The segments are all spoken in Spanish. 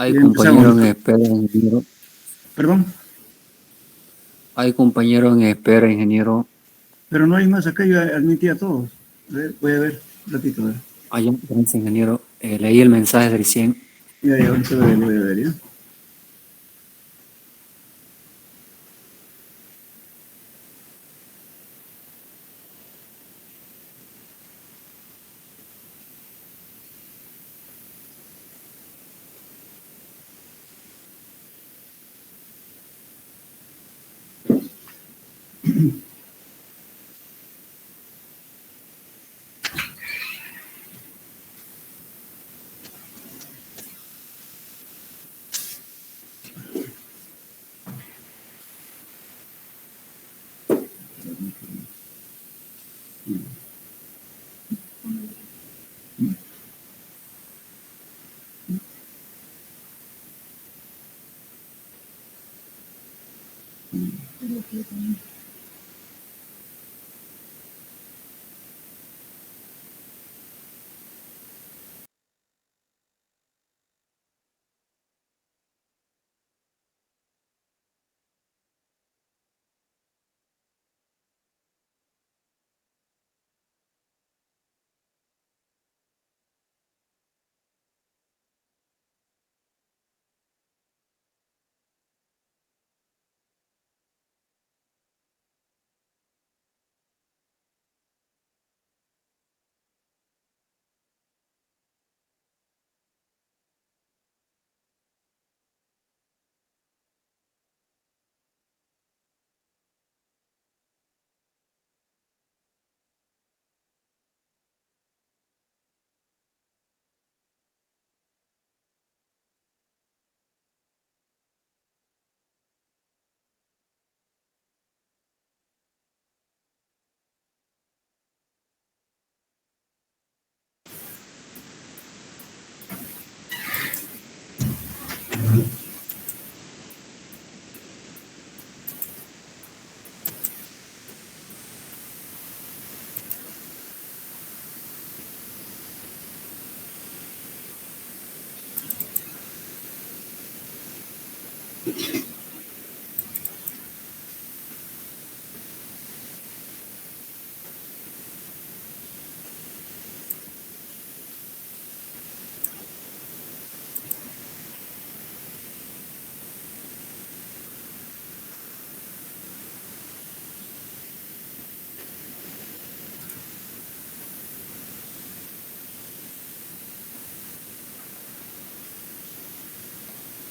Hay Bien, empezamos. compañero en espera, ingeniero. Perdón, Hay compañero en espera, ingeniero. pero no hay más acá, yo admití a todos. A ver, voy a ver, un ratito, a ver. Hay un ingeniero. Leí el mensaje del 100. Ya, ahorita lo voy a ver, ¿ya?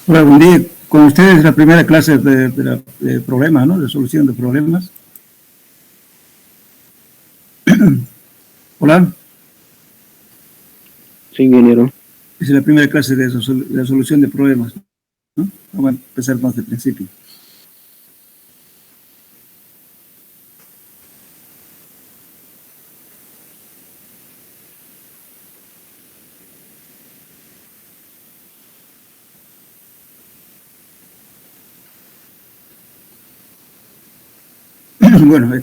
Hola, buen día. Con ustedes la primera clase de problemas, ¿no? De solución de problemas. Hola. Sí, ingeniero. Es la primera clase de la solución de problemas, ¿no? Vamos a empezar más de principio. Bueno,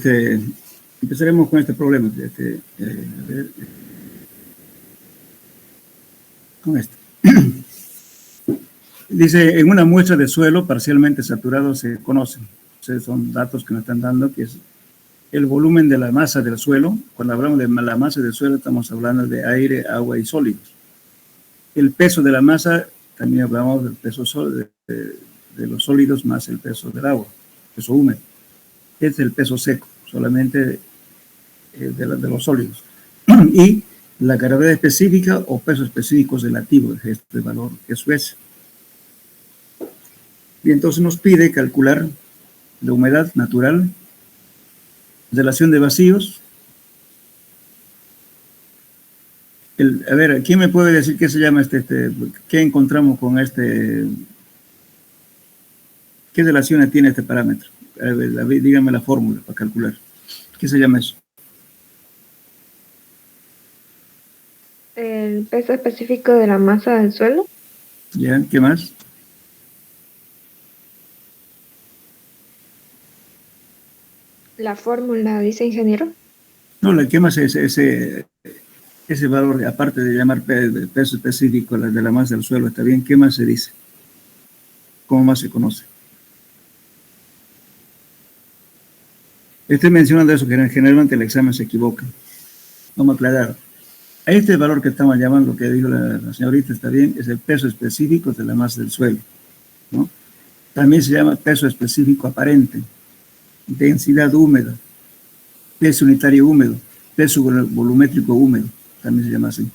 empezaremos con este problema. A ver, con este. Dice, en una muestra de suelo parcialmente saturado se conocen. Entonces, son datos que nos están dando, que es el volumen de la masa del suelo. Cuando hablamos de la masa del suelo, estamos hablando de aire, agua y sólidos. El peso de la masa, también hablamos del peso de los sólidos más el peso del agua, peso húmedo. Es el peso seco, solamente de los sólidos. Y la gravedad específica o peso específico relativo de este valor, que es S. Y entonces nos pide calcular la humedad natural, relación de vacíos. A ver, ¿quién me puede decir qué se llama qué encontramos con qué relaciones tiene este parámetro? A ver, dígame la fórmula para calcular. ¿Qué se llama eso? El peso específico de la masa del suelo. ¿Ya? ¿Qué más? La fórmula, dice ingeniero. No, ¿qué más es ese valor, aparte de llamar peso específico de la masa del suelo, ¿está bien? ¿Qué más se dice? ¿Cómo más se conoce? Estoy mencionando eso, que generalmente el examen se equivoca. Vamos a aclarar. A este valor que estamos llamando, que dijo la señorita, está bien, es el peso específico de la masa del suelo, ¿no? También se llama peso específico aparente, densidad húmeda, peso unitario húmedo, peso volumétrico húmedo, también se llama así.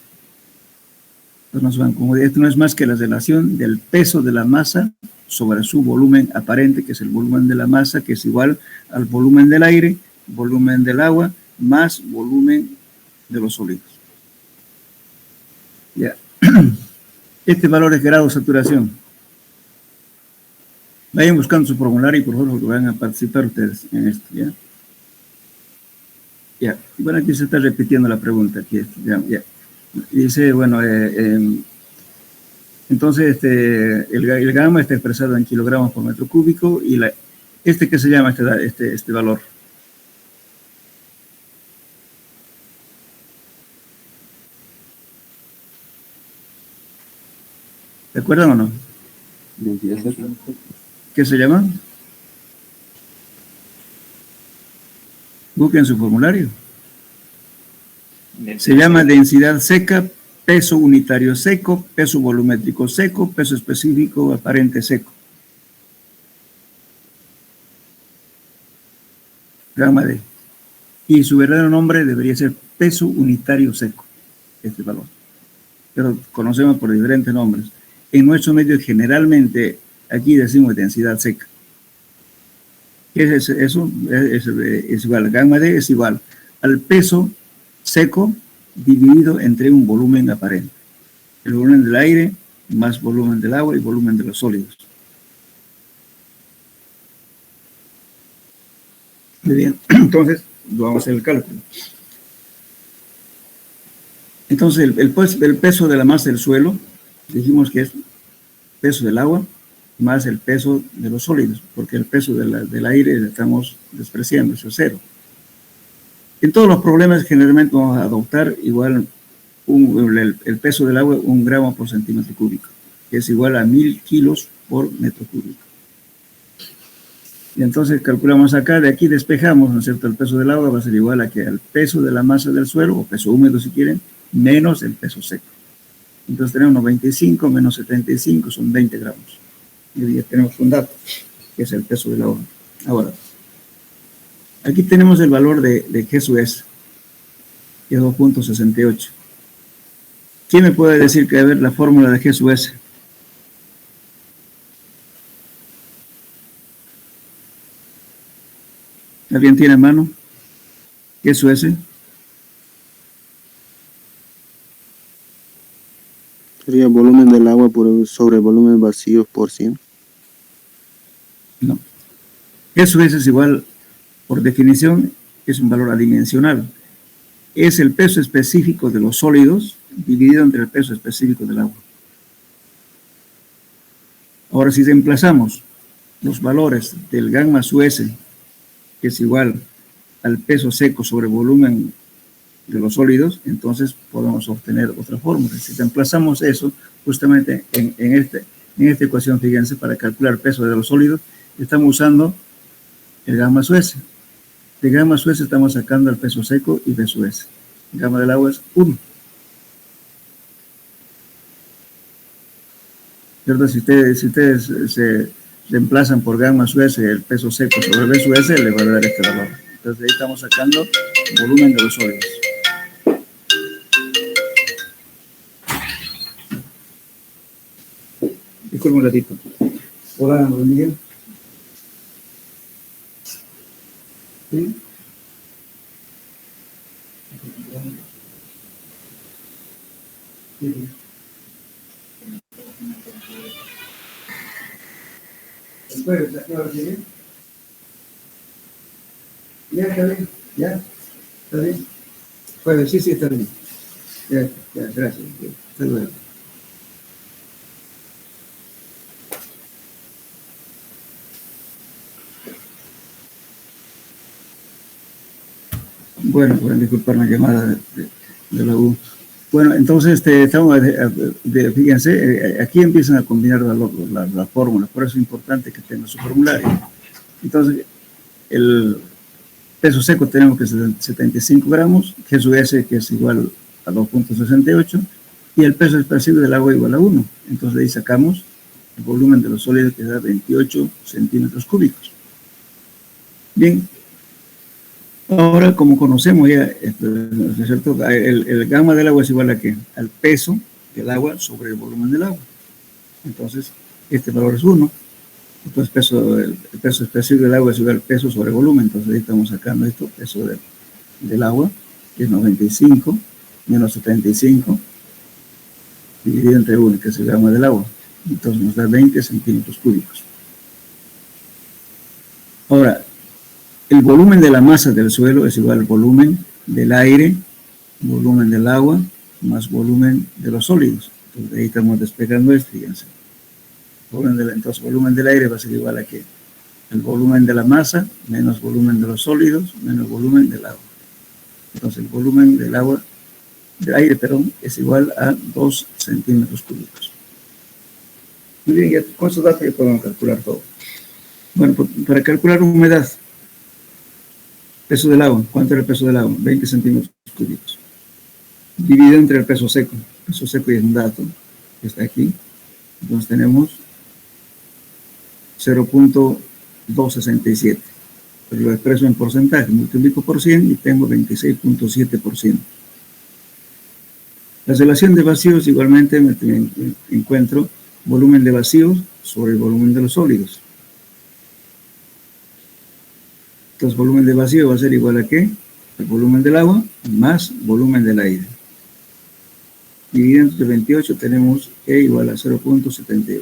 Esto no es más que la relación del peso de la masa sobre su volumen aparente, que es el volumen de la masa, que es igual al volumen del aire, volumen del agua, más volumen de los sólidos. Ya. Este valor es grado de saturación. Vayan buscando su formulario y por favor van a participar ustedes en esto, ¿ya? Ya. Bueno, aquí se está repitiendo la pregunta. Aquí, ya. Dice, bueno, entonces el gamma está expresado en kilogramos por metro cúbico y ¿qué se llama este valor? ¿Se acuerdan o no? ¿Qué se llama? Busquen su formulario. Se llama densidad seca, peso unitario seco, peso volumétrico seco, peso específico aparente seco. Gamma D. Y su verdadero nombre debería ser peso unitario seco, este valor. Pero conocemos por diferentes nombres. En nuestro medio generalmente aquí decimos densidad seca. ¿Qué es eso? Es igual, gamma D es igual al peso seco dividido entre un volumen aparente. El volumen del aire más volumen del agua y volumen de los sólidos. Muy bien, entonces vamos a hacer el cálculo. Entonces el peso de la masa del suelo, dijimos que es peso del agua más el peso de los sólidos, porque el peso del aire lo estamos despreciando, eso es cero. En todos los problemas generalmente vamos a adoptar igual el peso del agua 1 gramo por centímetro cúbico, que es igual a 1000 kilos por metro cúbico. Y entonces calculamos acá, de aquí despejamos, ¿no es cierto? El peso del agua va a ser igual a que al peso de la masa del suelo, o peso húmedo si quieren, menos el peso seco. Entonces tenemos 95 menos 75, son 20 gramos. Y ya tenemos un dato, que es el peso del agua. Ahora, aquí tenemos el valor de G sub S, que es 2.68. ¿Quién me puede decir que a ver la fórmula de G sub S? ¿Alguien tiene a mano? G sub S. Sería volumen del agua sobre volumen vacío por 100. No. G sub S es igual, por definición, es un valor adimensional. Es el peso específico de los sólidos dividido entre el peso específico del agua. Ahora, si reemplazamos los valores del gamma sub S, que es igual al peso seco sobre volumen de los sólidos, entonces podemos obtener otra fórmula. Si reemplazamos eso, justamente en esta ecuación, fíjense, para calcular el peso de los sólidos, estamos usando el gamma sub S. De gamma sub S estamos sacando el peso seco y B sub S. El gamma del agua es 1. ¿Cierto? Si ustedes se reemplazan por gamma sub S el peso seco sobre B sub S, le va a dar este valor. Entonces ahí estamos sacando el volumen de los sólidos. Disculpe un ratito. Hola, don Miguel. ¿Sí? Sí. ¿El jueves a qué hora llegué? Ya, está bien. Ya, está bien. Jueves, sí, está bien. Ya, gracias. Hasta luego. Bueno, pueden disculpar la llamada de la U. Bueno, entonces fíjense, aquí empiezan a combinar las fórmulas, por eso es importante que tenga su formulario. Entonces, el peso seco tenemos que es 75 gramos, G sub S que es igual a 2.68, y el peso expansivo del agua igual a 1. Entonces, de ahí sacamos el volumen de los sólidos que da 28 centímetros cúbicos. Bien. Ahora, como conocemos ya, ¿no es cierto? El gamma del agua es igual a ¿qué? Al peso del agua sobre el volumen del agua. Entonces, este valor es 1. Entonces, el peso expresivo del agua es igual al peso sobre volumen. Entonces, ahí estamos sacando esto, peso del agua, que es 95 menos 75, dividido entre 1, que es el gamma del agua. Entonces, nos da 20 centímetros cúbicos. Ahora, el volumen de la masa del suelo es igual al volumen del aire, volumen del agua, más volumen de los sólidos. Entonces, ahí estamos despegando esto, fíjense. Entonces, volumen del aire va a ser igual a ¿qué? El volumen de la masa, menos volumen de los sólidos, menos volumen del agua. Entonces, el volumen del aire, es igual a 2 centímetros cúbicos. Muy bien, ya con estos datos ya podemos calcular todo. Bueno, para calcular humedad, peso del agua, ¿cuánto era el peso del agua? 20 centímetros cúbicos. Dividido entre el peso seco. El peso seco ya es un dato que está aquí. Entonces tenemos 0.267. Pero lo expreso en porcentaje, multiplico por 100 y tengo 26.7%. La relación de vacíos igualmente me encuentro volumen de vacíos sobre el volumen de los sólidos. Entonces, volumen de vacío va a ser igual a ¿qué? El volumen del agua más volumen del aire. Dividido entre 28 tenemos E igual a 0.78.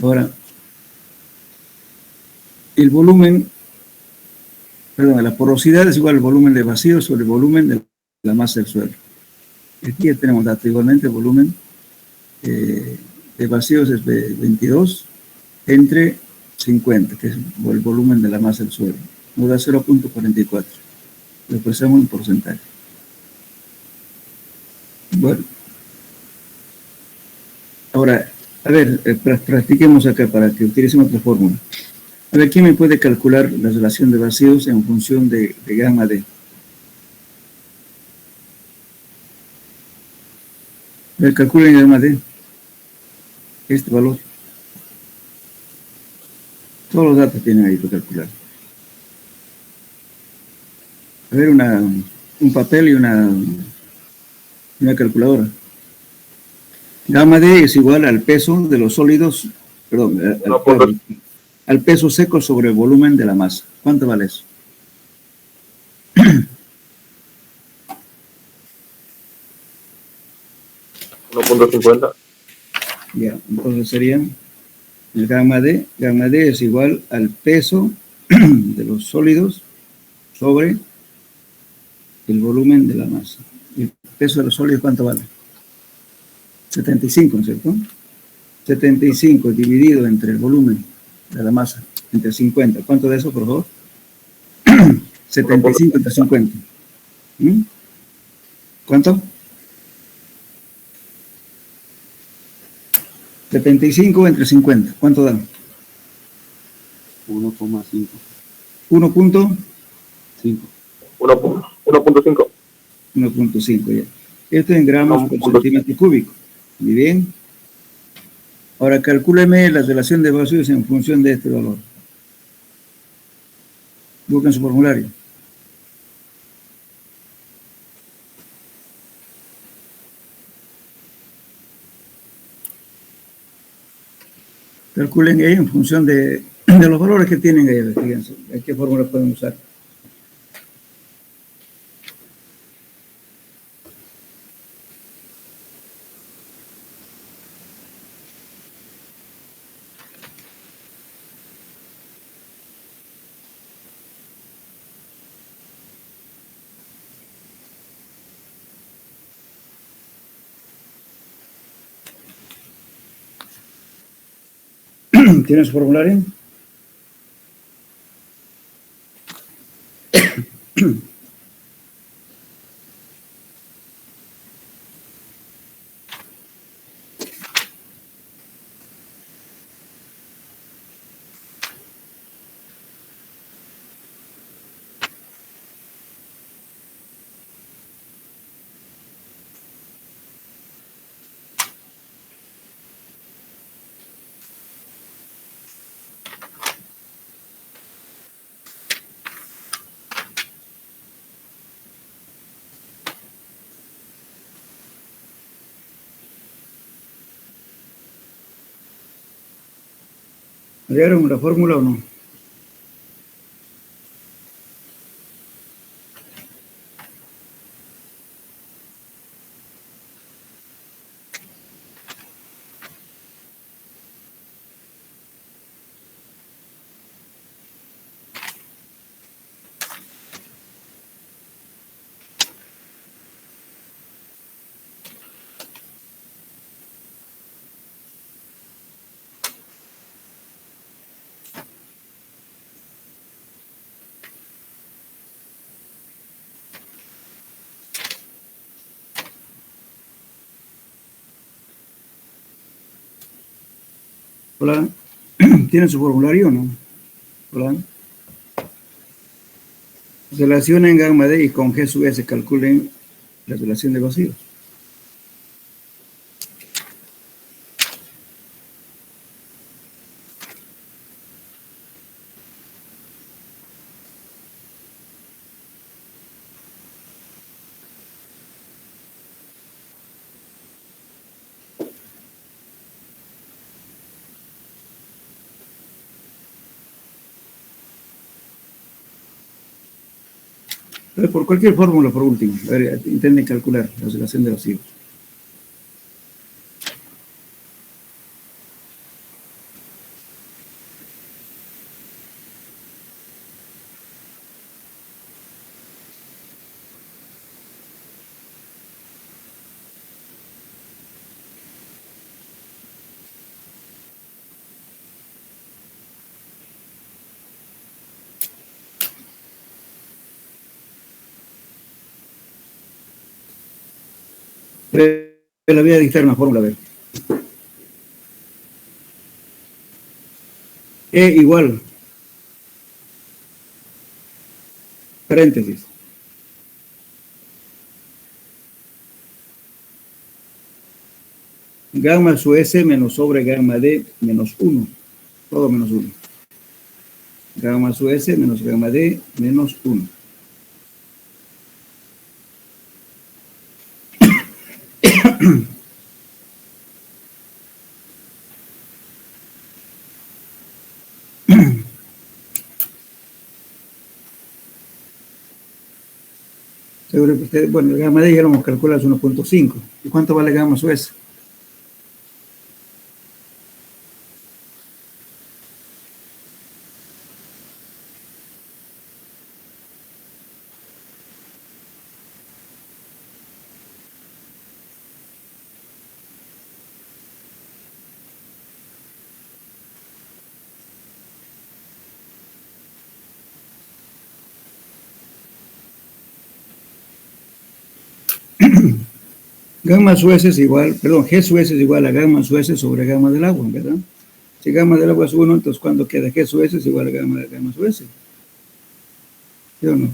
Ahora, el volumen, la porosidad es igual al volumen de vacío sobre el volumen de la masa del suelo. Aquí ya tenemos datos igualmente, el volumen de vacíos es 22 entre 50, que es el volumen de la masa del suelo. Nos da 0.44. Lo expresamos en porcentaje. Bueno. Ahora, a ver, practiquemos acá para que utilicemos otra fórmula. A ver, ¿quién me puede calcular la relación de vacíos en función de gamma D? A ver, calculen gamma D. Este valor. Todos los datos tienen ahí para calcular. A ver, un papel y una calculadora. Gamma D es igual al peso de los sólidos, al peso seco sobre el volumen de la masa. ¿Cuánto vale eso? 1.50. Ya, entonces sería el gamma D es igual al peso de los sólidos sobre el volumen de la masa. ¿El peso de los sólidos cuánto vale? 75, ¿no es cierto? 75 dividido entre el volumen de la masa, entre 50. ¿Cuánto de eso, por favor? 75 entre 50. ¿Cuánto? 75 entre 50. ¿Cuánto da? 1,5. 1.5. 1.5. 1.5 ya. Esto en gramos por centímetro cúbico. Muy bien. Ahora calcúleme la relación de vacíos en función de este valor. Busquen su formulario. Calculen ahí en función de los valores que tienen ahí. Fíjense, ¿qué fórmula pueden usar? ¿Tienen su formulario? ¿Leyeron la fórmula o no? Hola, ¿tienen su formulario o no? Hola. Relacionen gamma D y con G sub S calculen la relación de vacíos. Por cualquier fórmula, por último, a ver, intenten calcular la relación de vacíos. Le voy a dictar una fórmula, a ver. E igual, paréntesis, gamma sub S menos sobre gamma D menos 1, todo menos 1. Gamma sub S menos gamma D menos 1. Seguro que ustedes, bueno, el gamma D ya lo hemos calculado, es 1.5. ¿Y cuánto vale gamma sub S? Gamma sub S es igual, perdón, G sub S es igual a gamma sub S sobre gamma del agua, ¿verdad? Si gamma del agua es 1, entonces cuando queda G sub S es igual a gamma sub S. ¿Sí o no?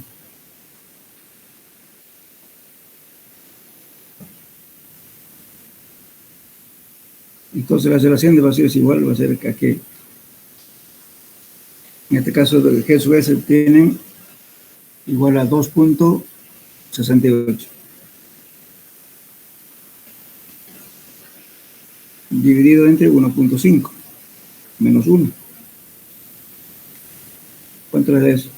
Entonces la relación de vacío es igual, va a ser que en este caso el G sub S tienen igual a 2.68. Dividido entre 1.5 menos 1. ¿Cuánto es eso?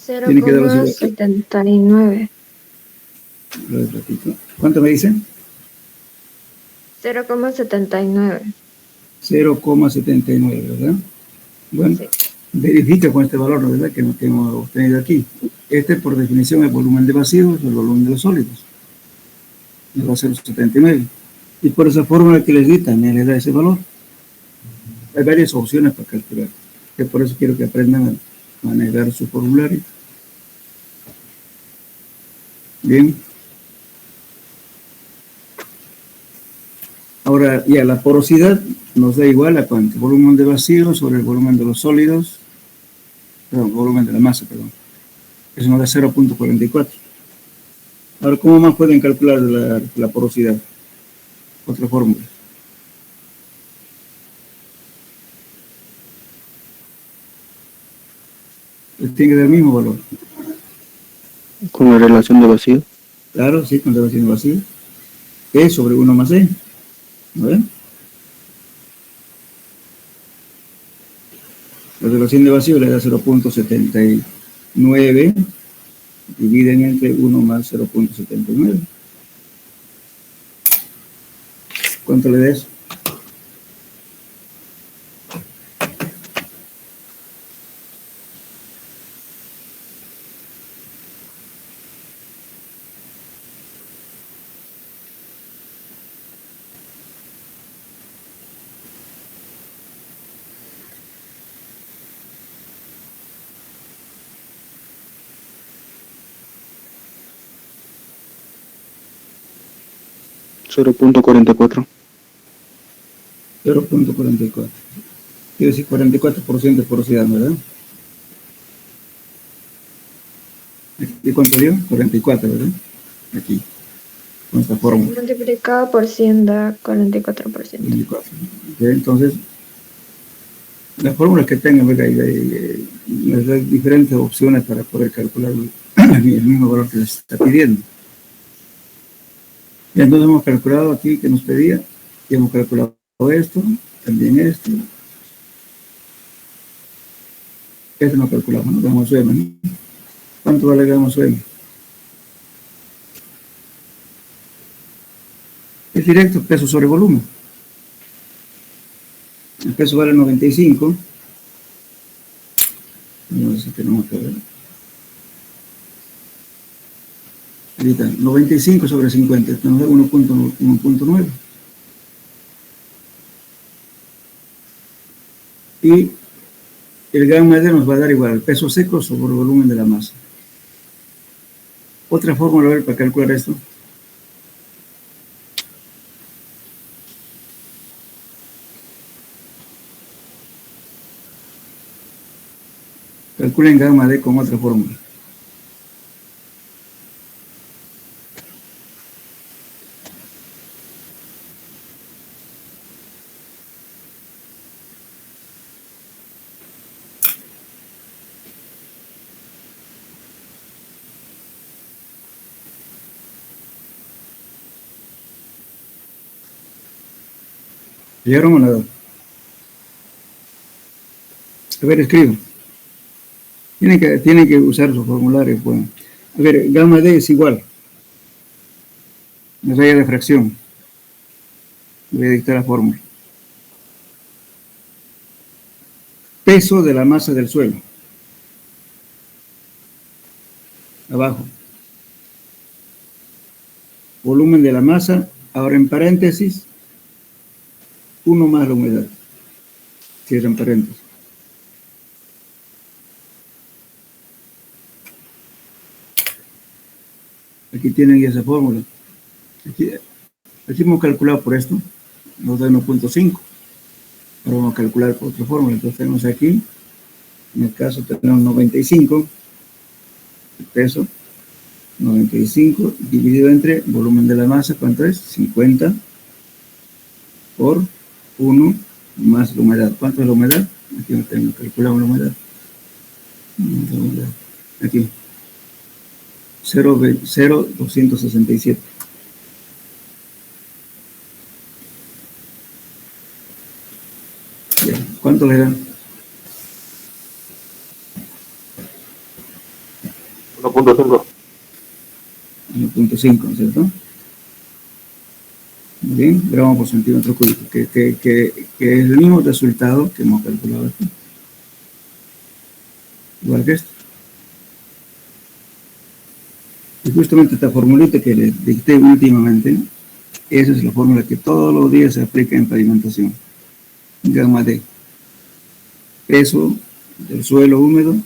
0,79. ¿Cuánto me dicen? 0,79. 0,79, ¿verdad? Bueno, sí. Verifica con este valor, ¿verdad? Que hemos obtenido aquí. Este, por definición, es el volumen de vacíos, el volumen de los sólidos. Me va a ser 0,79. Y por esa fórmula que les di, también les da ese valor. Hay varias opciones para calcular. Que por eso quiero que aprendan a manejar su formulario. Bien. Ahora, ya la porosidad nos da igual a cuánto. Volumen de vacío sobre el volumen de los sólidos. Perdón, volumen de la masa, perdón. Eso nos da 0.44. Ahora, ¿cómo más pueden calcular la porosidad? Otra fórmula. Tiene que dar el mismo valor. ¿Con la relación de vacío? Claro, sí, con la relación de vacío. E sobre 1 más E. ¿No ven? La relación de vacío le da 0.79, dividen entre 1 más 0.79. ¿Cuánto le da eso? $0.44. 0.44. Quiere decir 44% de porosidad, ¿verdad? ¿Y cuánto dio? 44, ¿verdad? Aquí, con esta fórmula. Multiplicado por 100 da 44%. 44. Okay, entonces, las fórmulas que tengan, ¿verdad? Hay diferentes opciones para poder calcular el mismo valor que les está pidiendo. Y entonces hemos calculado aquí que nos pedía, y hemos calculado esto, también esto. Esto no calculamos, no damos su M, ¿no? ¿Cuánto vale que damos su M? Es directo, peso sobre volumen. El peso vale 95. No sé si tenemos que ver. Ahorita, 95 sobre 50, nos da 1.9. Y el gamma D nos va a dar igual, el peso seco sobre el volumen de la masa. Otra fórmula, a ver, para calcular esto. Calculen gamma D con otra fórmula. ¿Llegaron o nada? A ver, escribo. Tienen que usar su formulario. Pues. A ver, gamma D es igual. La raya de fracción. Voy a dictar la fórmula. Peso de la masa del suelo. Abajo. Volumen de la masa. Ahora en paréntesis. 1 más la humedad. Cierran paréntesis. Aquí tienen ya esa fórmula. Aquí hemos calculado por esto. Nos da 1.5. Ahora vamos a calcular por otra fórmula. Entonces tenemos aquí, en el caso tenemos 95. El peso, 95 dividido entre volumen de la masa. ¿Cuánto es? 50 por 1 más la humedad. ¿Cuánto es la humedad? Aquí no tengo, calculamos la humedad. Aquí. 0,267. ¿Cuánto le dan? 1.5. 1.5, ¿no es cierto? Muy bien, gramos por centímetro cúbico, que es el mismo resultado que hemos calculado aquí. Igual que esto. Y justamente esta formulita que les dicté últimamente, esa es la fórmula que todos los días se aplica en pavimentación. Gamma D. Peso del suelo húmedo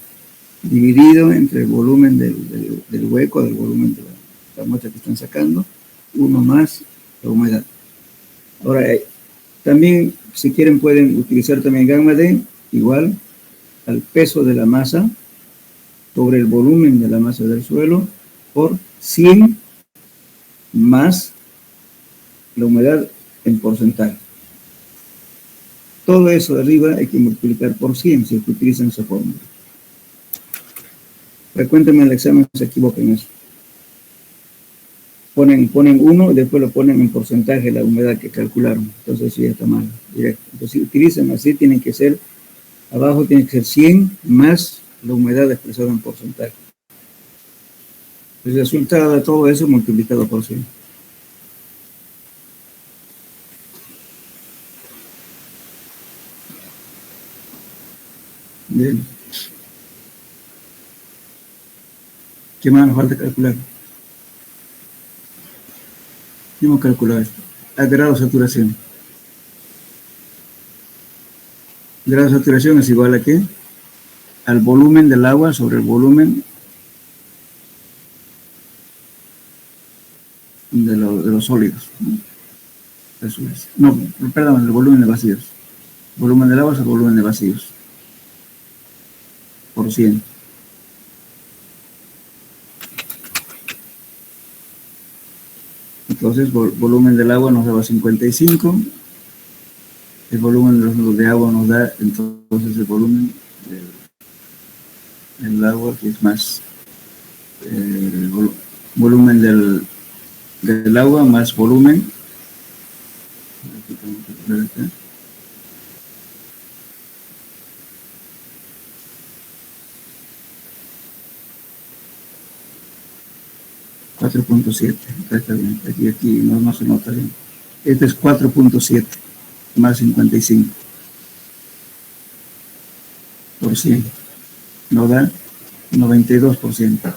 dividido entre el volumen del hueco, del volumen de la muestra que están sacando, 1 más la humedad. Ahora, también, si quieren, pueden utilizar también gamma D igual al peso de la masa sobre el volumen de la masa del suelo por 100 más la humedad en porcentaje. Todo eso de arriba hay que multiplicar por 100 si utilizan esa fórmula. Frecuentemente en el examen se equivocan en eso. Ponen 1 y después lo ponen en porcentaje la humedad que calcularon. Entonces sí está mal, directo. Entonces si utilizan así, tienen que ser Abajo tiene que ser 100 más la humedad expresada en porcentaje. El resultado de todo eso multiplicado por 100. Bien. ¿Qué más nos falta calcular? Vamos a calcular esto. A grado de saturación. Grado de saturación es igual a ¿qué? Al volumen del agua sobre el volumen de los sólidos, ¿no? Eso es. No, perdón, el volumen de vacíos. Volumen del agua es el volumen de vacíos. Por 100. Entonces, volumen del agua nos daba 55. El volumen de agua nos da, entonces, el volumen del agua, que es más volumen del agua más volumen. Acá. 4.7, acá está bien, aquí no se nota bien. Este es 4.7 más 55 por 100, nos da 92%.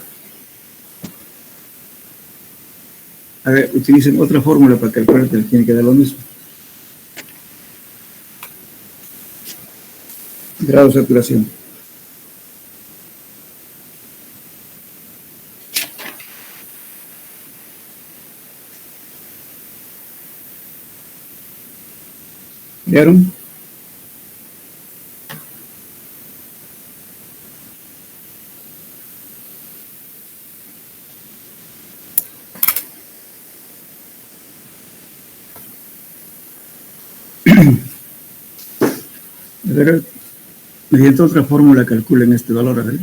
A ver, utilicen otra fórmula para calcular que les tiene que dar lo mismo. Grado de saturación. ¿Vieron? A ver, mediante otra fórmula calculen este valor, a ver.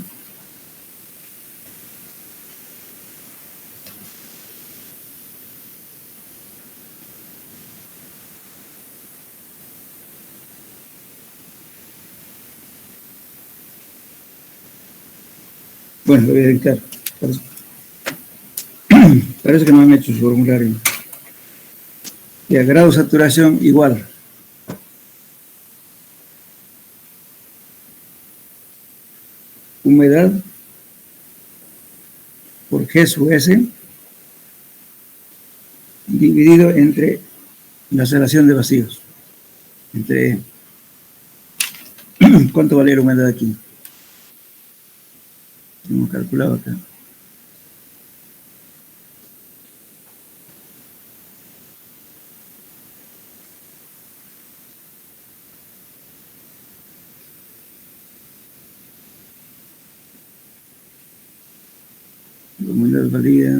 Bueno, lo voy a dictar. Parece que no han hecho su formulario. Y a grado de saturación igual. Humedad por G sub S dividido entre la relación de vacíos. Entre ¿cuánto vale la humedad aquí? Hemos calculado acá. La humedad varía.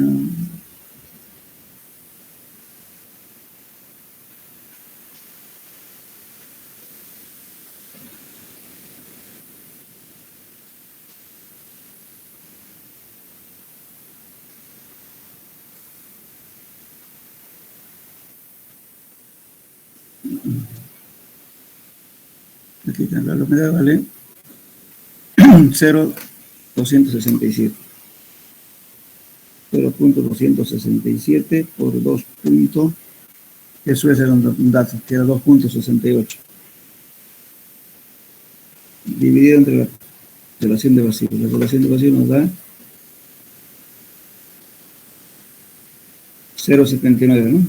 Aquí está la humedad, vale 0.267. 0.267 por 2 puntos, eso es un dato, queda 2.68. Dividido entre la relación de vacíos. La relación de vacíos nos da 0.79, ¿no?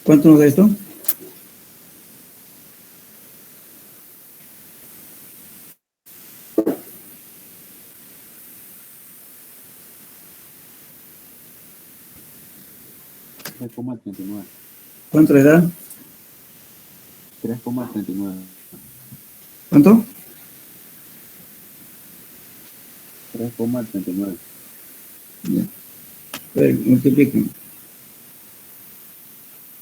¿Cuánto nos da esto? ¿Cuánto le da? 3,39. ¿Cuánto? 3,39. Bien. A ver, multipliquen.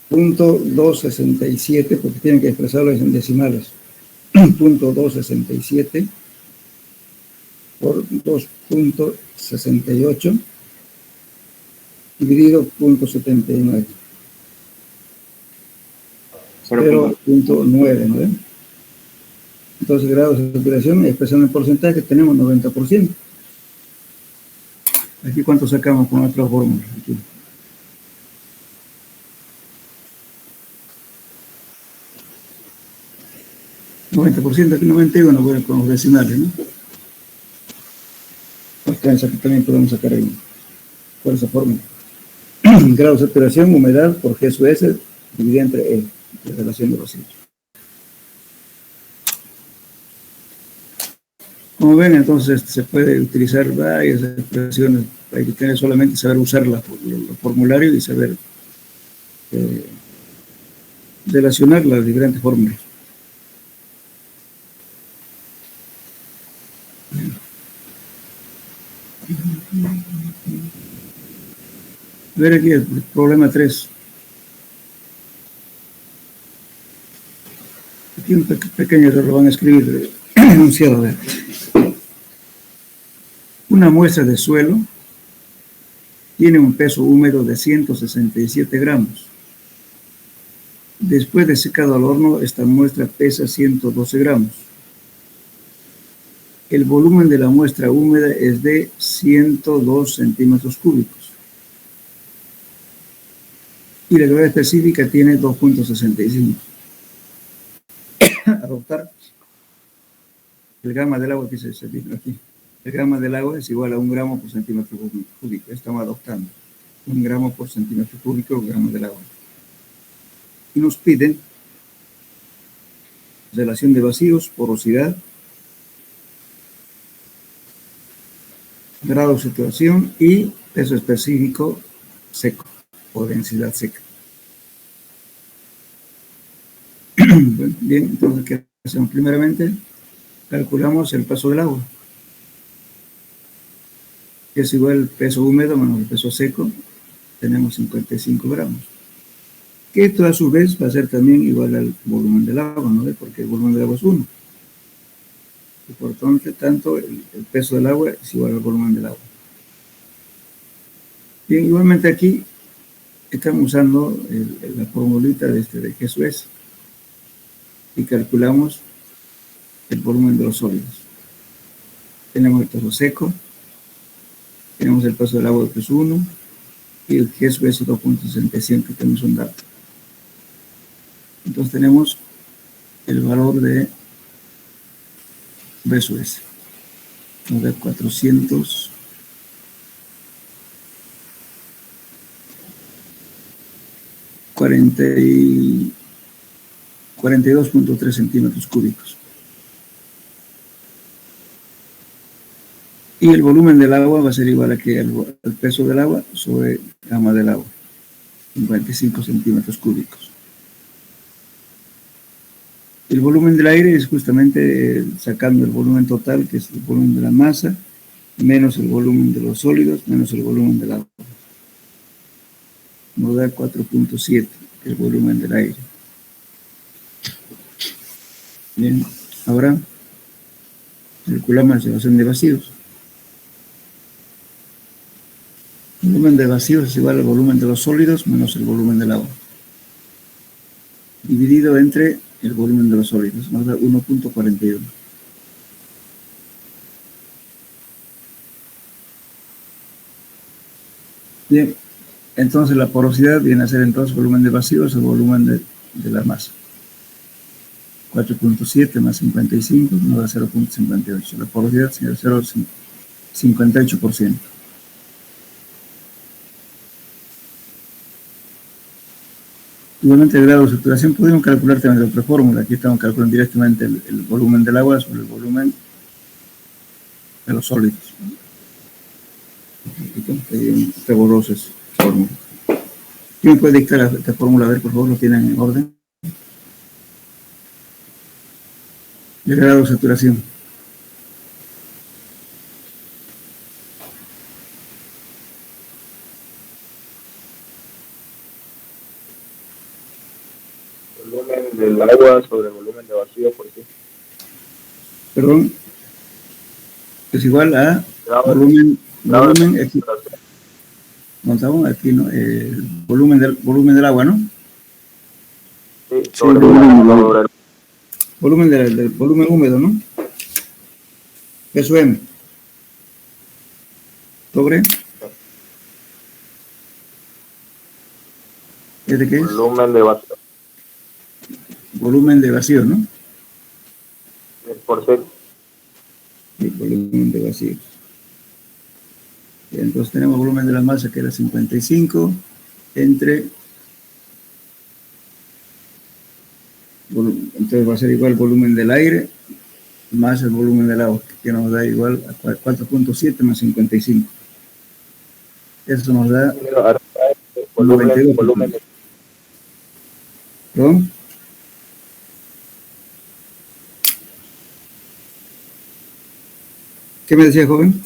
0.267, porque tienen que expresarlo en decimales. 0.267 por 2.68 dividido 0.79. 0.9, ¿no? Entonces, grados de saturación, expresando en porcentaje, tenemos 90%. Aquí, ¿cuánto sacamos con otra fórmula? Aquí. ¿90%? Aquí 91, bueno, con los decimales, ¿no? Alcanza que también podemos sacar ahí por esa fórmula. Grado de saturación, humedad por G sub S, dividida entre E, la relación de vacíos. Como ven, entonces se puede utilizar varias expresiones. Hay que tener solamente saber usar los formularios y saber relacionar las diferentes fórmulas. A ver aquí el problema 3. Aquí un pequeño error, lo van a escribir enunciado. A ver. Una muestra de suelo tiene un peso húmedo de 167 gramos. Después de secado al horno, esta muestra pesa 112 gramos. El volumen de la muestra húmeda es de 102 centímetros cúbicos. Y la gravedad específica tiene 2.65. Adoptar el gamma del agua que se dice aquí. El gamma del agua es igual a 1 gramo por centímetro cúbico. Estamos adoptando 1 gramo por centímetro cúbico, gramo del agua. Y nos piden relación de vacíos, porosidad, grado de saturación y peso específico seco o densidad seca. Bien, entonces, ¿qué hacemos? Primeramente, calculamos el peso del agua. Es igual el peso húmedo menos el peso seco. Tenemos 55 gramos. Que esto a su vez va a ser también igual al volumen del agua, ¿no? Porque el volumen del agua es 1. Y por tanto, el peso del agua es igual al volumen del agua. Bien, igualmente aquí estamos usando la formulita de G sub S y calculamos el volumen de los sólidos. Tenemos el peso seco, tenemos el peso del agua que es 1 y el G sub S 2.65, que tenemos un dato. Entonces tenemos el valor de B sub S, de 42.3 centímetros cúbicos. Y el volumen del agua va a ser igual a que el peso del agua sobre gamma del agua, 55 centímetros cúbicos. El volumen del aire es justamente sacando el volumen total, que es el volumen de la masa, menos el volumen de los sólidos, menos el volumen del agua. Nos da 4.7, el volumen del aire. Bien, ahora calculamos la relación de vacíos. El volumen de vacíos es igual al volumen de los sólidos menos el volumen del agua, dividido entre el volumen de los sólidos, nos da 1.41. Bien, entonces la porosidad viene a ser entonces volumen de vacíos o volumen de la masa. 4.7 más 55 nos da 0.58. La porosidad sería 0.58%. Igualmente el grado de saturación podemos calcular también de otra fórmula. Aquí estamos calculando directamente el volumen del agua sobre el volumen de los sólidos. Está borroso esa fórmula. ¿Quién me puede dictar esta fórmula? A ver, por favor, lo tienen en orden. El grado de saturación. Del agua sobre el volumen de vacío por sí. Perdón. Es igual a volumen aquí. Contamos aquí, ¿no? El volumen del agua, ¿no? Sí, sobre el volumen del volumen húmedo, ¿no? Eso M. Sobre. ¿De qué es? volumen de vacío. Volumen de vacío, ¿no? Por ser Sí, volumen de vacío. Y entonces tenemos volumen de la masa que era 55 entre... Entonces va a ser igual el volumen del aire más el volumen del agua, que nos da igual a 4.7 más 55. Eso nos da volumen 92%. ¿Perdón? ¿Qué me decía, joven?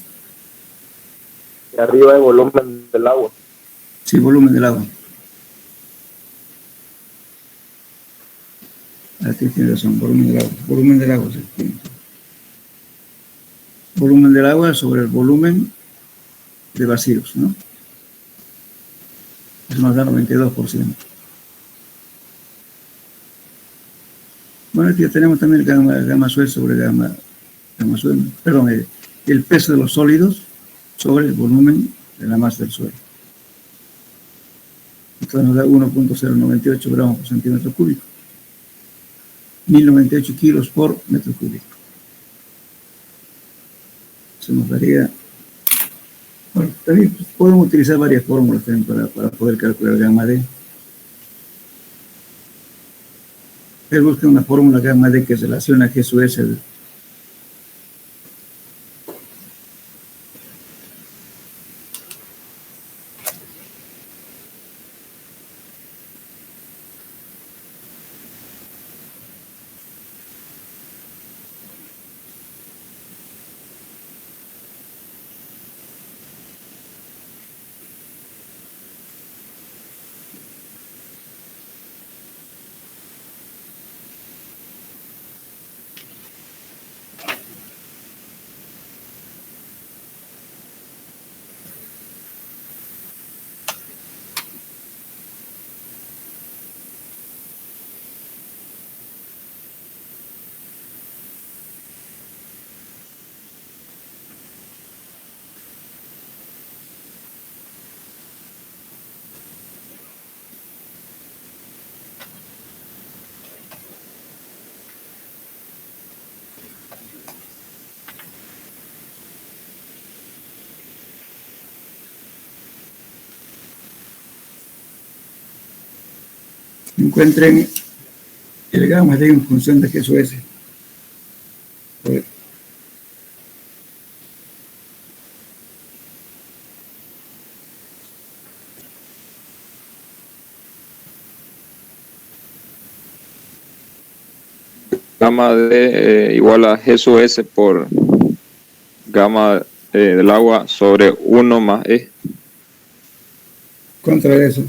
de arriba el volumen del agua. Sí, volumen del agua. Aquí tiene razón, volumen del agua. Volumen del agua, sí. Volumen del agua sobre el volumen de vacíos, ¿no? Eso nos da 92%. Bueno, aquí tenemos también el gamma suel sobre gamma suel, perdón, el peso de los sólidos sobre el volumen de la masa del suelo. Entonces nos da 1.098 gramos por centímetro cúbico. 1098 kilos por metro cúbico. Eso nos daría... Bueno, también podemos utilizar varias fórmulas también para poder calcular gamma D. Él busca una fórmula gamma D que relaciona G sub S. Encuentren el gamma D en función de G sub S. Gamma D igual a G sub S por gamma del agua sobre 1 más E. Contra eso.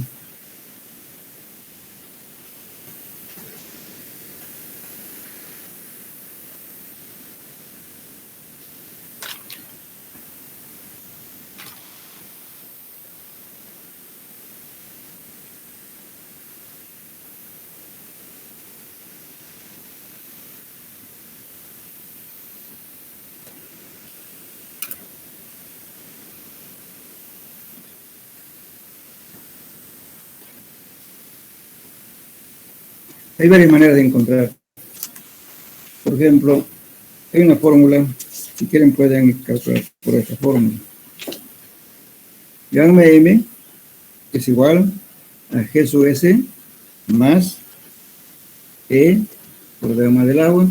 Hay varias maneras de encontrar. Por ejemplo, hay una fórmula, si quieren pueden calcular por esta fórmula. Gamma M es igual a G sub S más E por gamma del agua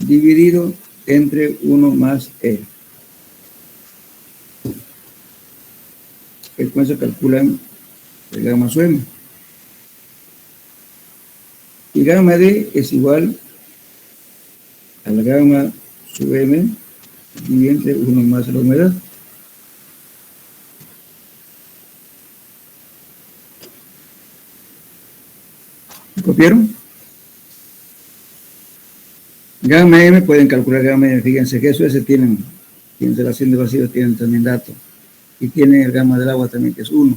dividido entre 1 más E. Con eso calculan el gamma sub M. Y gamma D es igual a la gamma sub M dividido entre 1 más la humedad. ¿Copiaron? Gamma M, pueden calcular gamma M, fíjense que eso tienen relación de vacíos, tienen también datos. Y tienen el gamma del agua también, que es 1.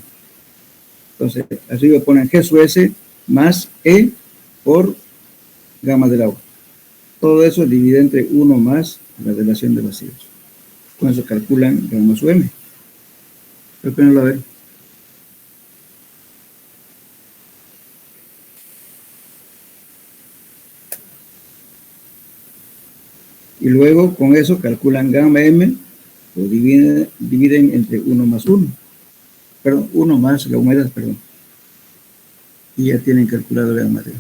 Entonces, arriba ponen G sub S más E por gamma del agua. Todo eso divide entre 1 más la relación de vacíos. Con eso calculan gamma sub M. Calculenlo a ver. Y luego con eso calculan gamma M, lo dividen entre 1 más 1. Perdón, 1 más la humedad, perdón. Y ya tienen calculado la gamma D.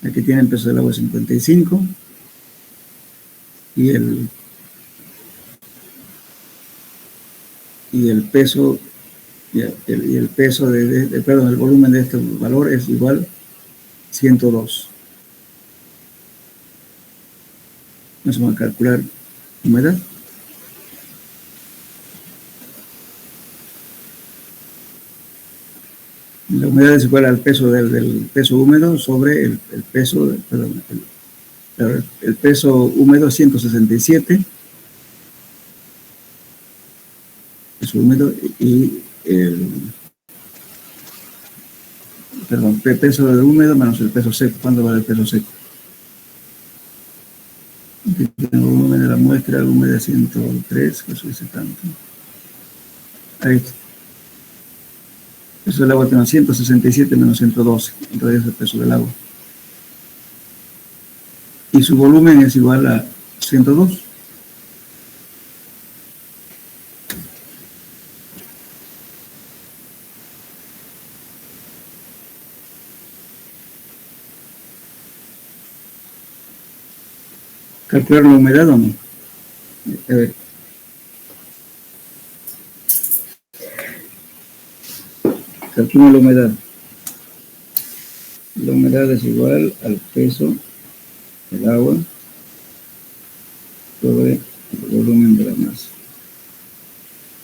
Aquí tienen peso del agua 55 y el peso el peso perdón, el volumen de este valor es igual 102. Nos vamos a calcular humedad. La humedad es igual al peso del peso húmedo sobre el peso, perdón, el peso húmedo 167, peso húmedo y peso de húmedo menos el peso seco. ¿Cuándo vale el peso seco? Aquí tengo el volumen de la muestra, el volumen de 103, que eso dice tanto. Ahí está. El peso del agua tengo 167 menos 112, entonces es el peso del agua. Y su volumen es igual a 102. ¿Calcular la humedad o no? A ver. Calculo la humedad. La humedad es igual al peso del agua sobre el volumen de la masa.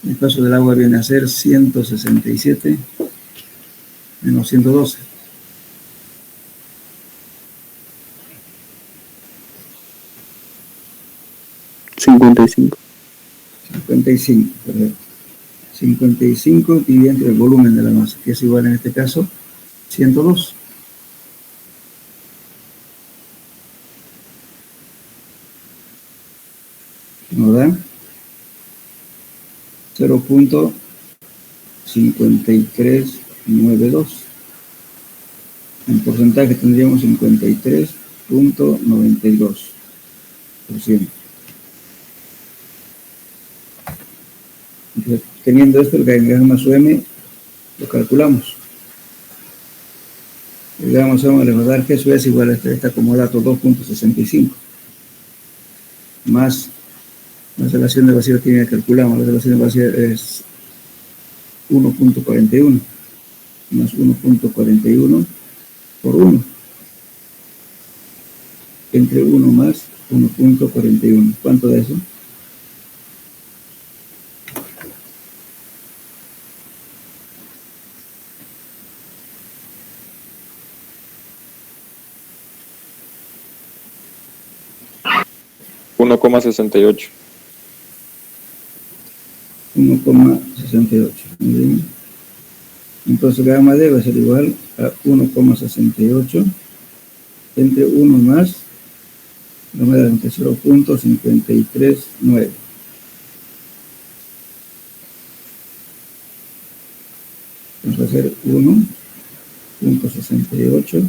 El peso del agua viene a ser 167 menos 112. $55. 55, correcto. 55 dividido entre el volumen de la masa, que es igual en este caso 102. Nos da 0.5392. En porcentaje tendríamos 53.92%. Entonces, teniendo esto, el gamma sub M lo calculamos. El gamma sub M le va a dar que eso es igual a este acumulado 2.65 más la relación de vacío que calculamos. La relación de vacío es 1.41 más 1.41 por 1 entre 1 más 1.41. ¿Cuánto da eso? $1.68. 1.68. Muy bien. Entonces gamma D va a ser igual a 1.68 entre 1 más la humedad entre 0.539. Vamos a hacer 1.68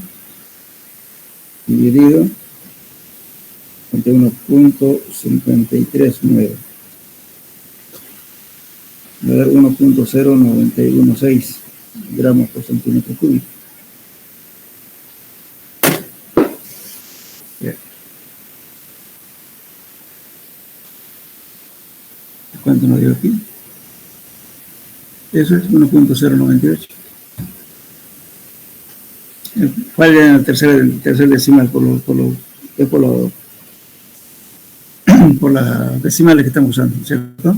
dividido entre 1.539. Va a dar 1.0916 gramos por centímetro cúbico. Bien. ¿Cuánto nos dio aquí? Eso es 1.098. ¿Cuál es el tercer decimal por las decimales que estamos usando, ¿cierto?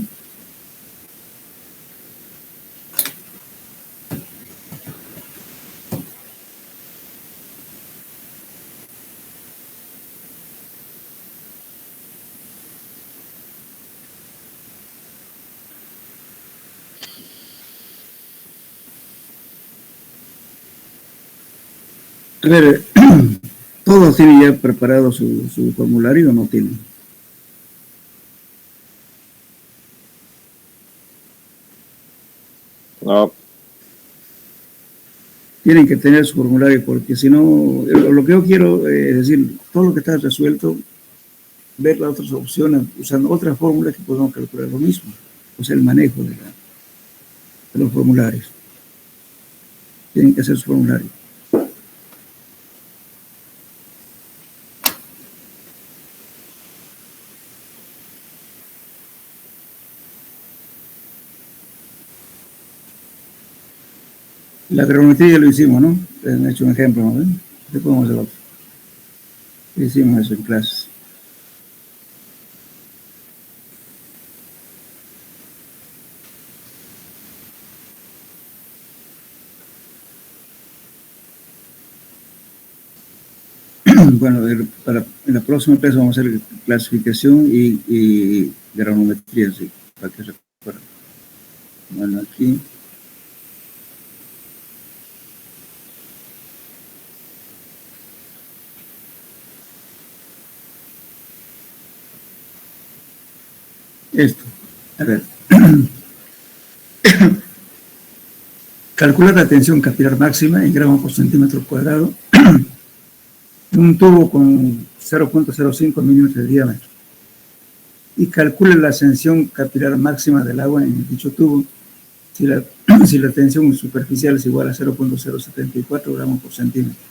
A ver, todos tienen ya preparado su formulario o no tienen. No, Tienen que tener su formulario porque si no, lo que yo quiero es decir, todo lo que está resuelto, ver las otras opciones, usando otras fórmulas que podamos calcular lo mismo, o sea, el manejo de los formularios. Tienen que hacer su formulario. La gragometría lo hicimos, ¿no? Han hecho un ejemplo, ¿no? Después podemos hacer otro. Hicimos eso en clases. Bueno, en la próxima clase vamos a hacer clasificación y gragometría, sí, para que recuerden. Bueno, aquí. Esto, a ver. Calcular la tensión capilar máxima en gramos por centímetro cuadrado en un tubo con 0.05 milímetros de diámetro. Y calcule la tensión capilar máxima del agua en dicho tubo si la tensión superficial es igual a 0.074 gramos por centímetro.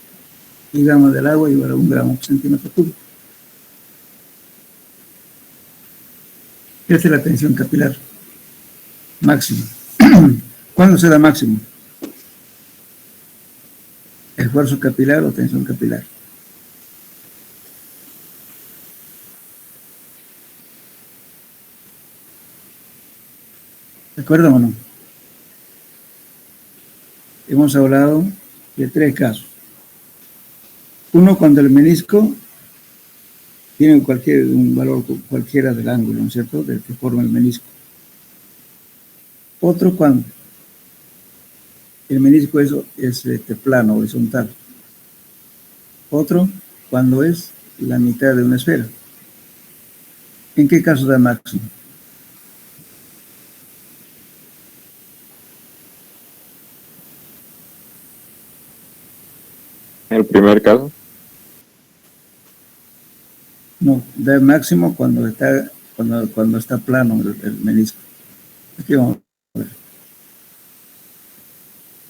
Y gramos del agua igual a 1 gramo por centímetro cúbico. Esta es la tensión capilar máxima. ¿Cuándo se da máximo? Esfuerzo capilar o tensión capilar. ¿De acuerdo o no? Hemos hablado de 3 casos. Uno, cuando el menisco tiene un valor cualquiera del ángulo, ¿no es cierto?, del que forma el menisco. Otro, cuando el menisco es plano, horizontal. Otro, cuando es la mitad de una esfera. ¿En qué caso da máximo? el primer caso. No, da máximo cuando está plano el menisco. Aquí vamos a ver.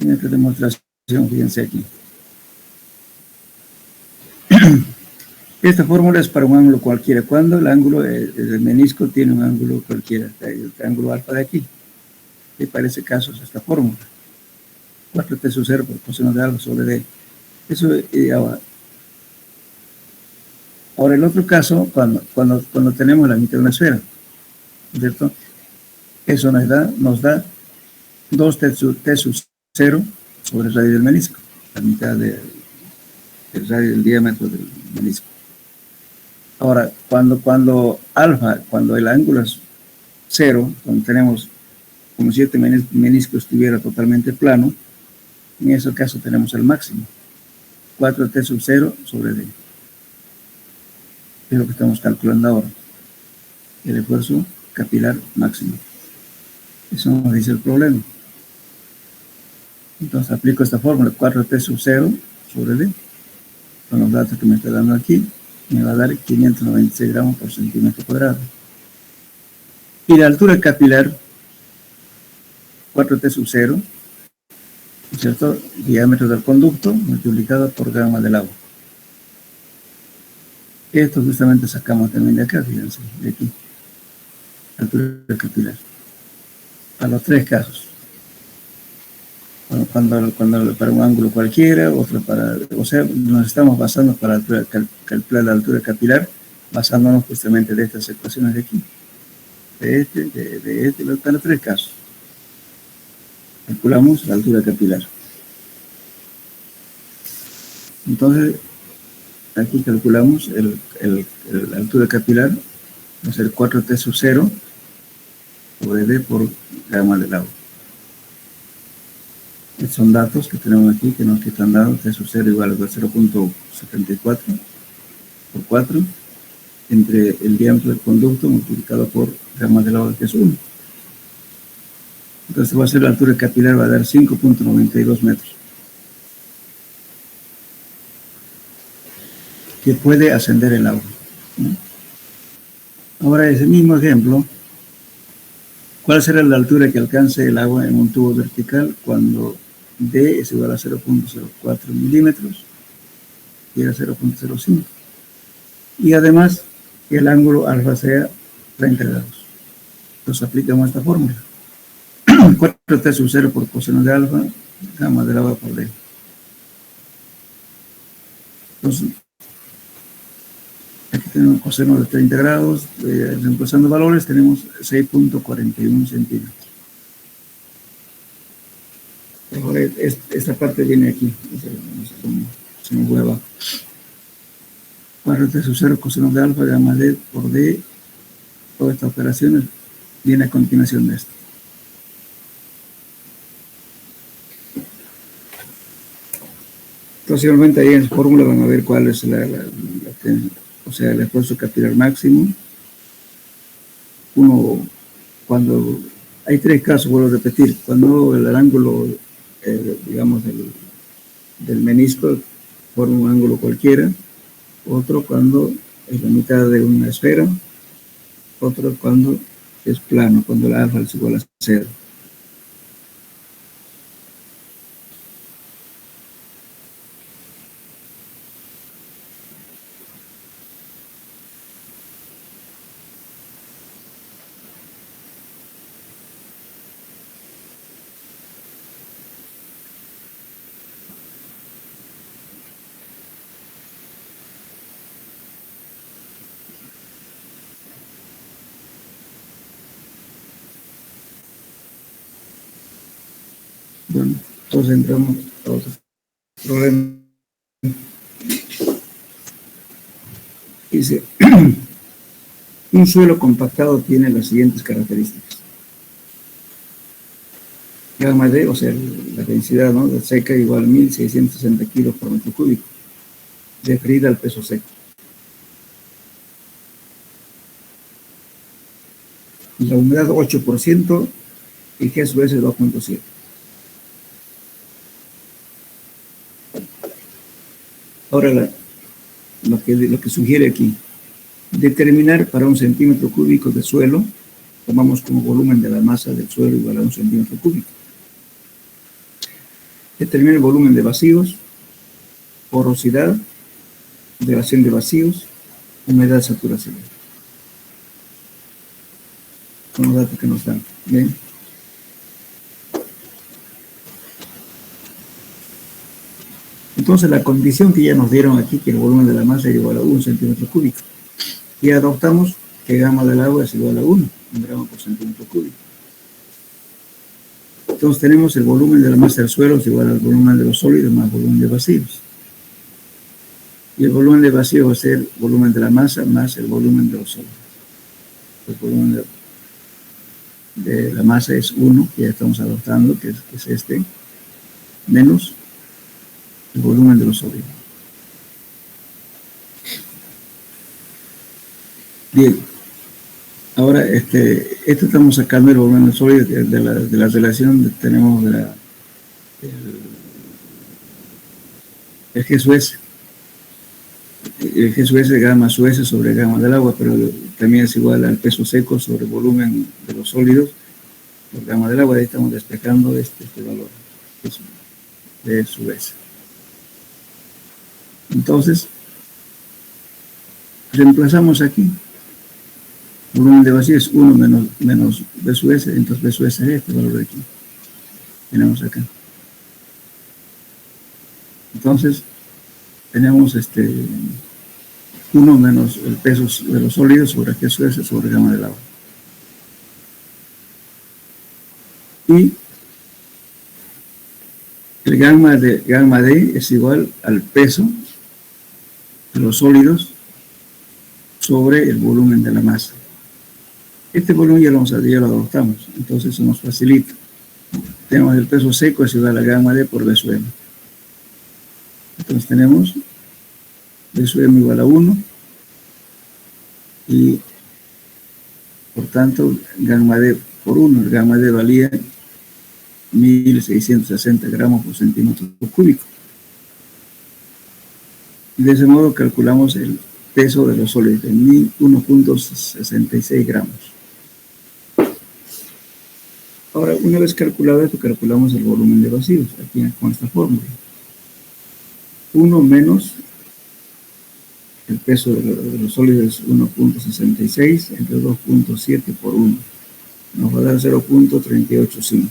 En esta demostración, fíjense aquí. Esta fórmula es para un ángulo cualquiera. Cuando el ángulo del menisco tiene un ángulo cualquiera, el ángulo alfa de aquí. Y para ese caso es esta fórmula. 4t sub 0 por coseno de alfa sobre d. Eso ahora el otro caso, cuando tenemos la mitad de una esfera, ¿cierto? Eso nos da 2t sub 0 sobre el radio del menisco, la mitad del radio del diámetro del menisco. Ahora, cuando el ángulo es 0, cuando tenemos como si este menisco estuviera totalmente plano, en ese caso tenemos el máximo, 4t sub 0 sobre d. Es lo que estamos calculando ahora, el esfuerzo capilar máximo. Eso nos dice el problema. Entonces aplico esta fórmula, 4t sub 0 sobre d, con los datos que me está dando aquí, me va a dar 596 gramos por centímetro cuadrado. Y la altura capilar, 4t sub 0, ¿cierto? Diámetro del conducto multiplicado por gamma del agua. Esto justamente sacamos también de acá, fíjense, de aquí. Altura capilar. A los 3 casos. Cuando para un ángulo cualquiera, otro para... O sea, nos estamos basando para calcular la altura capilar, basándonos justamente de estas ecuaciones de aquí. Para los 3 casos. Calculamos la altura capilar. Entonces, aquí calculamos la altura capilar, va a ser 4t sub 0 sobre d por gamma del agua. Estos son datos que tenemos aquí, que nos están dando. T sub 0 igual a 0.74 por 4 entre el diámetro del conducto multiplicado por gamma del agua, que es 1. Entonces va a ser la altura capilar, va a dar 5.92 metros. Que puede ascender el agua, ¿no? Ahora, ese mismo ejemplo, ¿cuál será la altura que alcance el agua en un tubo vertical cuando D es igual a 0.04 milímetros y era 0.05? Y además, el ángulo alfa sea 30 grados. Entonces aplicamos esta fórmula. 4T sub 0 por coseno de alfa, gamma del agua por D. Entonces, aquí tenemos coseno de 30 grados, reemplazando valores, tenemos 6.41 centímetros. Ahora, esta parte viene aquí, se me fue abajo. 4T sub 0 coseno de alfa, gamma D por D, todas estas operaciones viene a continuación de esto. Entonces, igualmente ahí en la fórmula van a ver cuál es el esfuerzo capilar máximo. Uno, cuando hay tres casos, vuelvo a repetir, cuando el ángulo, digamos, del menisco forma un ángulo cualquiera, otro cuando es la mitad de una esfera, otro cuando es plano, cuando la alfa es igual a 0. Bueno, entonces entramos a otro problema. Dice, un suelo compactado tiene las siguientes características. Gamma D, o sea, la densidad, ¿no?, de seca igual a 1.660 kilos por metro cúbico, referida al peso seco. La humedad 8% y G sub S 2.7. Ahora, lo que sugiere aquí, determinar para 1 centímetro cúbico de suelo, tomamos como volumen de la masa del suelo igual a 1 centímetro cúbico. Determinar el volumen de vacíos, porosidad, relación de vacíos, humedad, saturación. Son los datos que nos dan. ¿Bien? Entonces, la condición que ya nos dieron aquí, que el volumen de la masa es igual a 1 centímetro cúbico, y adoptamos que gamma del agua es igual a 1 gramo por centímetro cúbico. Entonces, tenemos el volumen de la masa del suelo es igual al volumen de los sólidos más volumen de vacíos. Y el volumen de vacío va a ser el volumen de la masa más el volumen de los sólidos. El volumen de la masa es 1, que ya estamos adoptando, que es este, menos el volumen de los sólidos. Bien, ahora esto estamos sacando el volumen del sólido de la relación que tenemos de el G sub S. El G sub S, gamma sub S sobre gamma del agua, pero también es igual al peso seco sobre volumen de los sólidos por gamma del agua. Ahí estamos despejando este valor de sub S. Entonces, reemplazamos aquí. Volumen de vacío es 1 menos B sub S, entonces B sub S es este valor de aquí. Tenemos acá. Entonces, tenemos 1 menos el peso de los sólidos sobre G sub S sobre gamma del agua. Y el gamma D es igual al peso de los sólidos sobre el volumen de la masa. Este volumen ya lo adoptamos, entonces eso nos facilita. tenemos el peso seco es igual a gamma D por B sub M. Entonces tenemos B sub M igual a 1 y por tanto gamma D por 1. El gamma D valía 1660 gramos por centímetro cúbico. Y de ese modo calculamos el peso de los sólidos en 1.66 gramos. Ahora, una vez calculado esto, calculamos el volumen de vacíos, aquí con esta fórmula. 1 menos el peso de los sólidos 1.66 entre 2.7 por 1. Nos va a dar 0.385.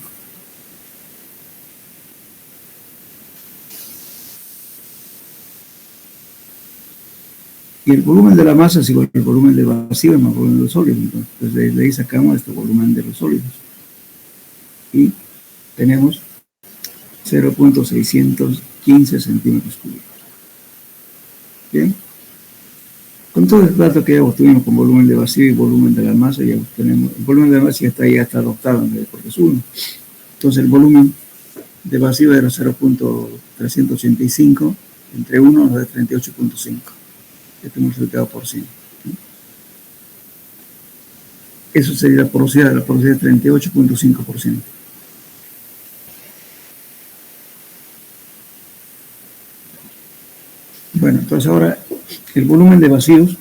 Y el volumen de la masa es igual al volumen de vacío más el volumen de los sólidos. Entonces, de ahí sacamos este volumen de los sólidos. Y tenemos 0.615 centímetros cúbicos. Bien. Con todo el dato que ya obtuvimos con volumen de vacío y volumen de la masa, ya obtenemos. El volumen de la masa ya está adoptado porque es 1. Entonces el volumen de vacío era 0.385 entre 1 nos da 38.5. Este multiplicado por 100. Eso sería la porosidad es 38.5%. Bueno, entonces ahora el volumen de vacíos,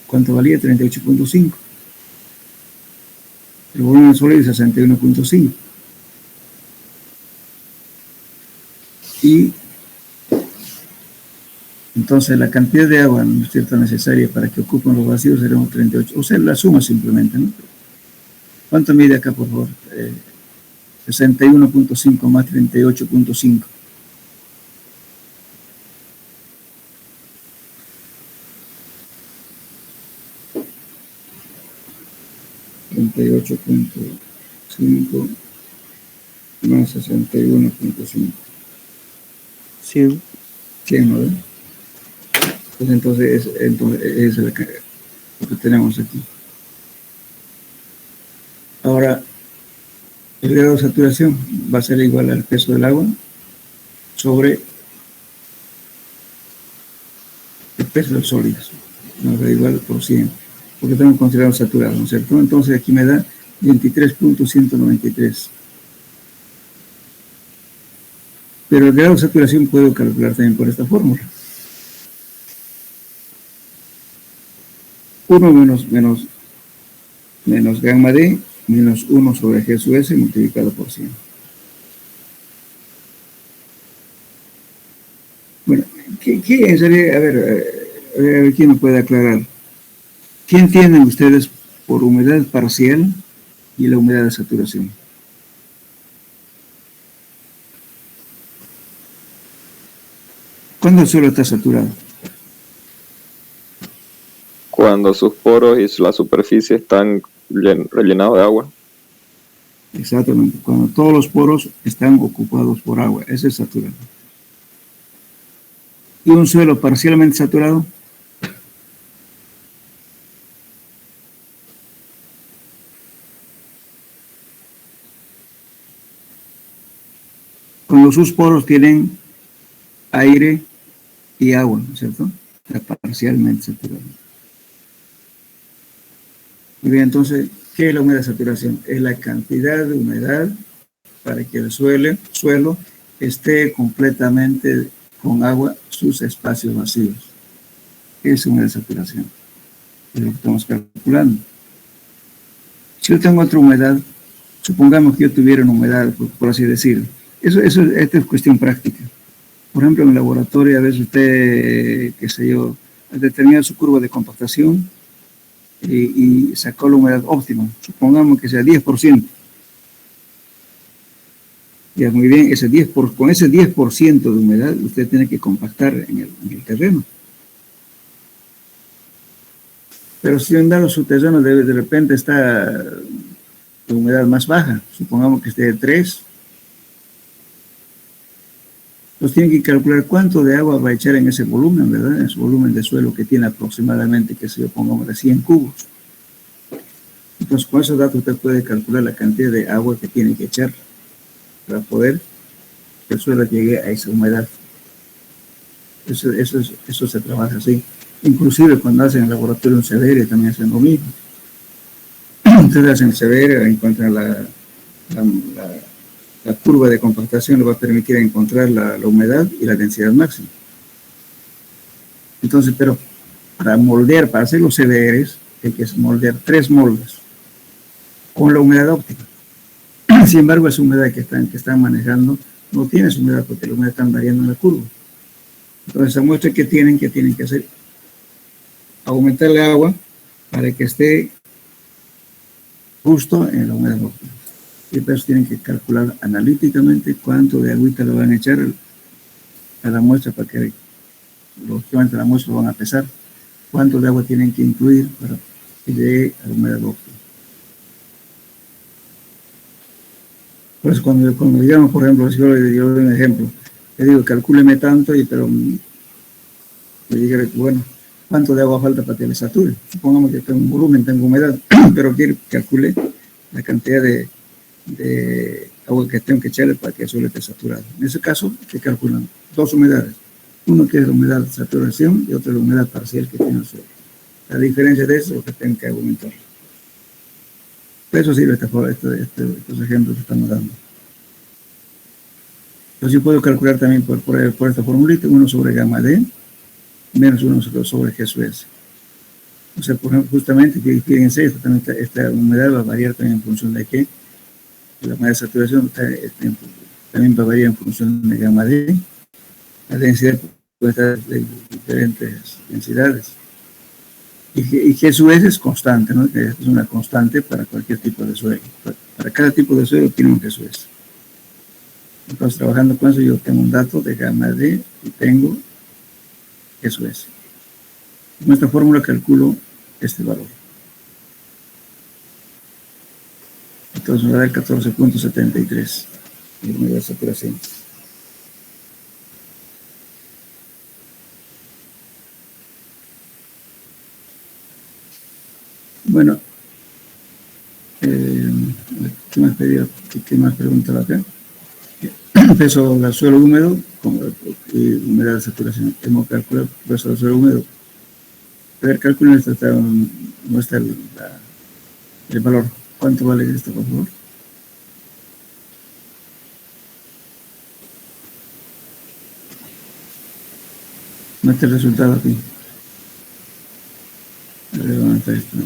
¿cuánto valía? 38.5. El volumen de sólidos 61.5. Y entonces la cantidad de agua, ¿no es cierto?, necesaria para que ocupen los vacíos será 38. O sea, la suma simplemente, ¿no? ¿Cuánto mide acá, por favor? 61.5 más 38.5. 38.5 más 61.5. 100. 100, ¿no? Pues entonces es lo que tenemos aquí. Ahora, el grado de saturación va a ser igual al peso del agua sobre el peso del sólido. Nos da igual por 100, porque tenemos considerado saturado, ¿no es cierto? Entonces aquí me da 23.193. Pero el grado de saturación puedo calcular también por esta fórmula. 1 menos gamma D menos 1 sobre G sub S multiplicado por 100. Bueno, ¿qué sería? A ver, ¿quién me puede aclarar? ¿Qué entienden ustedes por humedad parcial y la humedad de saturación? ¿Cuándo el suelo está saturado? Cuando sus poros y la superficie están rellenados de agua. Exactamente, cuando todos los poros están ocupados por agua, ese es saturado. ¿Y un suelo parcialmente saturado? Cuando sus poros tienen aire y agua, ¿no es cierto? Está parcialmente saturado. Muy bien, entonces, ¿qué es la humedad de saturación? Es la cantidad de humedad para que el suelo esté completamente con agua sus espacios vacíos. Es humedad de saturación. Es lo que estamos calculando. Si yo tengo otra humedad, supongamos que yo tuviera una humedad, por así decirlo. Esta es cuestión práctica. Por ejemplo, en el laboratorio, a veces usted, qué sé yo, determina su curva de compactación y sacó la humedad óptima. Supongamos que sea 10%. Ya, muy bien, con ese 10% de humedad, usted tiene que compactar en el terreno. Pero si en dado su terreno de repente está la humedad más baja, supongamos que esté de 3, pues tienen que calcular cuánto de agua va a echar en ese volumen, ¿verdad? En ese volumen de suelo que tiene aproximadamente, que se yo pongamos de 100 cubos. Entonces, con esos datos usted puede calcular la cantidad de agua que tiene que echar para poder que el suelo llegue a esa humedad. Eso se trabaja así. Inclusive cuando hacen el laboratorio en CDR también hacen lo mismo. Ustedes hacen el CDR, encuentran la curva de compactación, le va a permitir encontrar la humedad y la densidad máxima. Entonces, pero para moldear, para hacer los CDRs, hay que moldear 3 moldes con la humedad óptima. Sin embargo, esa humedad que están manejando no tiene esa humedad porque la humedad está variando en la curva. Entonces, esa muestra que tienen que hacer, aumentarle agua para que esté justo en la humedad óptima. Y por eso tienen que calcular analíticamente cuánto de agüita le van a echar a la muestra para que lógicamente la muestra lo van a pesar, cuánto de agua tienen que incluir para que llegue a la humedad óptima. Por eso cuando digamos, por ejemplo, si yo doy un ejemplo, le digo, calcúleme tanto, pero le digo, bueno, ¿cuánto de agua falta para que le sature? Supongamos que tengo un volumen, tengo humedad, pero quiero que calcule la cantidad de agua que tengo que echarle para que el suelo esté saturado. En ese caso, se calculan 2 humedades. Uno que es la humedad de saturación y otro es la humedad parcial que tiene el suelo. La diferencia de eso es lo que tengo que aumentar. Por eso sirve estos ejemplos que estamos dando. Entonces yo puedo calcular también por esta formulita 1 sobre gamma D menos 1 sobre G sub S. O sea, por ejemplo, justamente, fíjense, esta humedad va a variar también en función de qué. La humedad de saturación también va a variar en función de gamma D. La densidad puede estar de diferentes densidades. Y G sub S es constante, ¿no? Es una constante para cualquier tipo de suelo. Para cada tipo de suelo tiene un G sub S. Entonces, trabajando con eso, yo tengo un dato de gamma D y tengo G sub S. Con esta fórmula calculo este valor. Entonces me va a dar 14.73 de humedad de saturación. Bueno, ¿qué más preguntaba acá? Peso del suelo húmedo y humedad de saturación. Hemos calculado el peso del suelo húmedo. A ver, calculen no está el valor. ¿Cuánto vale esto, por favor? No está el resultado aquí. A ver, ¿dónde está esto?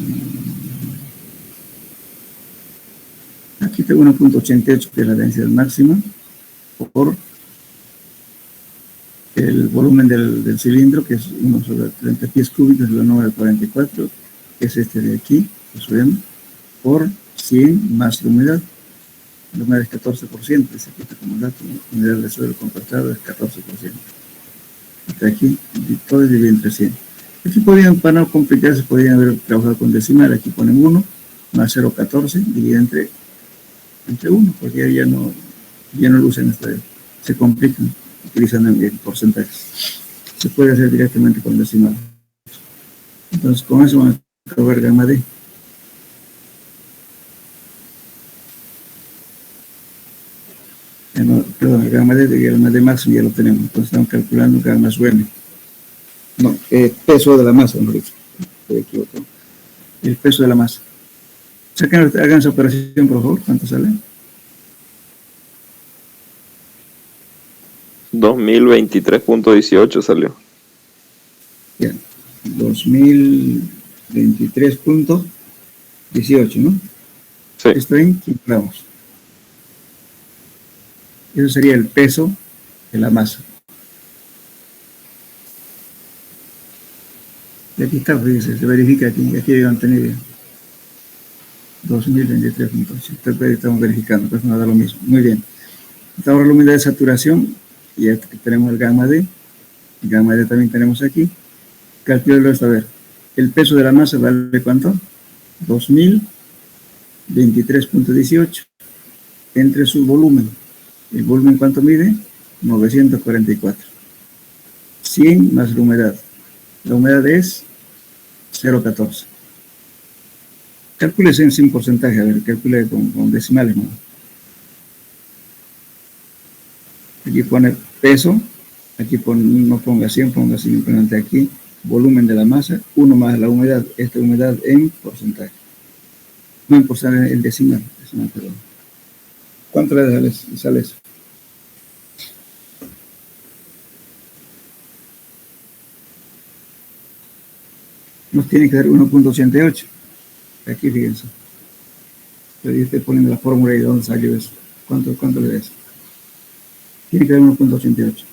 Aquí tengo 1.88, que es la densidad máxima, por el volumen del cilindro, que es 1 sobre 30 pies cúbicos, es la 944, que es este de aquí, que subimos, por 100 más la humedad. La humedad es 14%, se quita como dato, la humedad del suelo compactado es 14%. Hasta aquí, todo es dividido entre 100. Aquí para no complicarse, podrían haber trabajado con decimal. Aquí ponen 1 más 0.14, dividido entre 1, porque ya no lo usan, se complican utilizando en porcentajes. Se puede hacer directamente con decimal. Entonces, con eso vamos a calcular gamma D. Perdón, el gamma D y el gamma D máximo ya lo tenemos. Entonces, estamos calculando gamma sub M. No, peso de la masa, no lo estoy equivocado. El peso de la masa. Hagan esa operación, por favor. ¿Cuánto sale? 2023.18 salió. Bien, 2023.18, ¿no? Sí. Esto en kilogramos. Eso sería el peso de la masa. Y aquí está, se verifica aquí deben tener 2023.8. Estamos verificando, pues no da lo mismo. Muy bien. Ahora la humedad de saturación, y ya tenemos el gamma D. El gamma D también tenemos aquí. Calcularlo esto, a ver. El peso de la masa vale ¿cuánto? 2023.18 entre su volumen. ¿El volumen cuánto mide? 944. 100 más la humedad. La humedad es 0.14. Calcúlese en 100%, a ver, calcule con decimales, ¿no? Aquí pone peso, aquí no ponga 100, ponga simplemente aquí volumen de la masa, 1 más la humedad, esta humedad en porcentaje. No en porcentaje, el decimal, perdón. ¿Cuánto le sale eso? Nos tiene que dar 1.88. Aquí fíjense. Pero yo estoy poniendo la fórmula y de dónde salió eso. ¿Cuánto le da eso? Tiene que dar 1.88.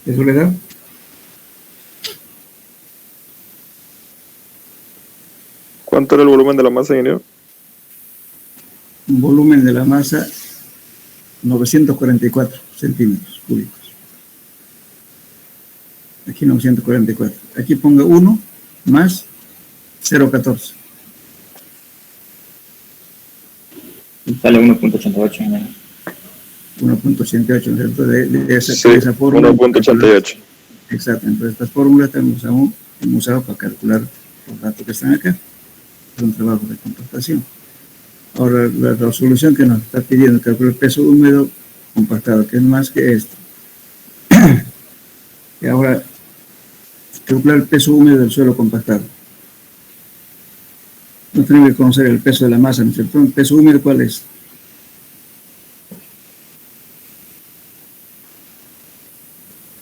¿Eso le da? ¿Cuánto era el volumen de la masa, ingeniero? Un volumen de la masa 944 centímetros cúbicos. Aquí 944. Aquí ponga 1 más 0.14. Sale 1.88. 1.88, ¿cierto? De esa fórmula. 1.88. Exacto. Entonces, estas fórmulas hemos usado para calcular los datos que están acá. Es un trabajo de compactación. Ahora, la solución que nos está pidiendo calcular el peso húmedo compactado, que es más que esto. Y ahora, calcular el peso húmedo del suelo compactado. No tenemos que conocer el peso de la masa, ¿no es cierto? ¿El peso húmedo cuál es?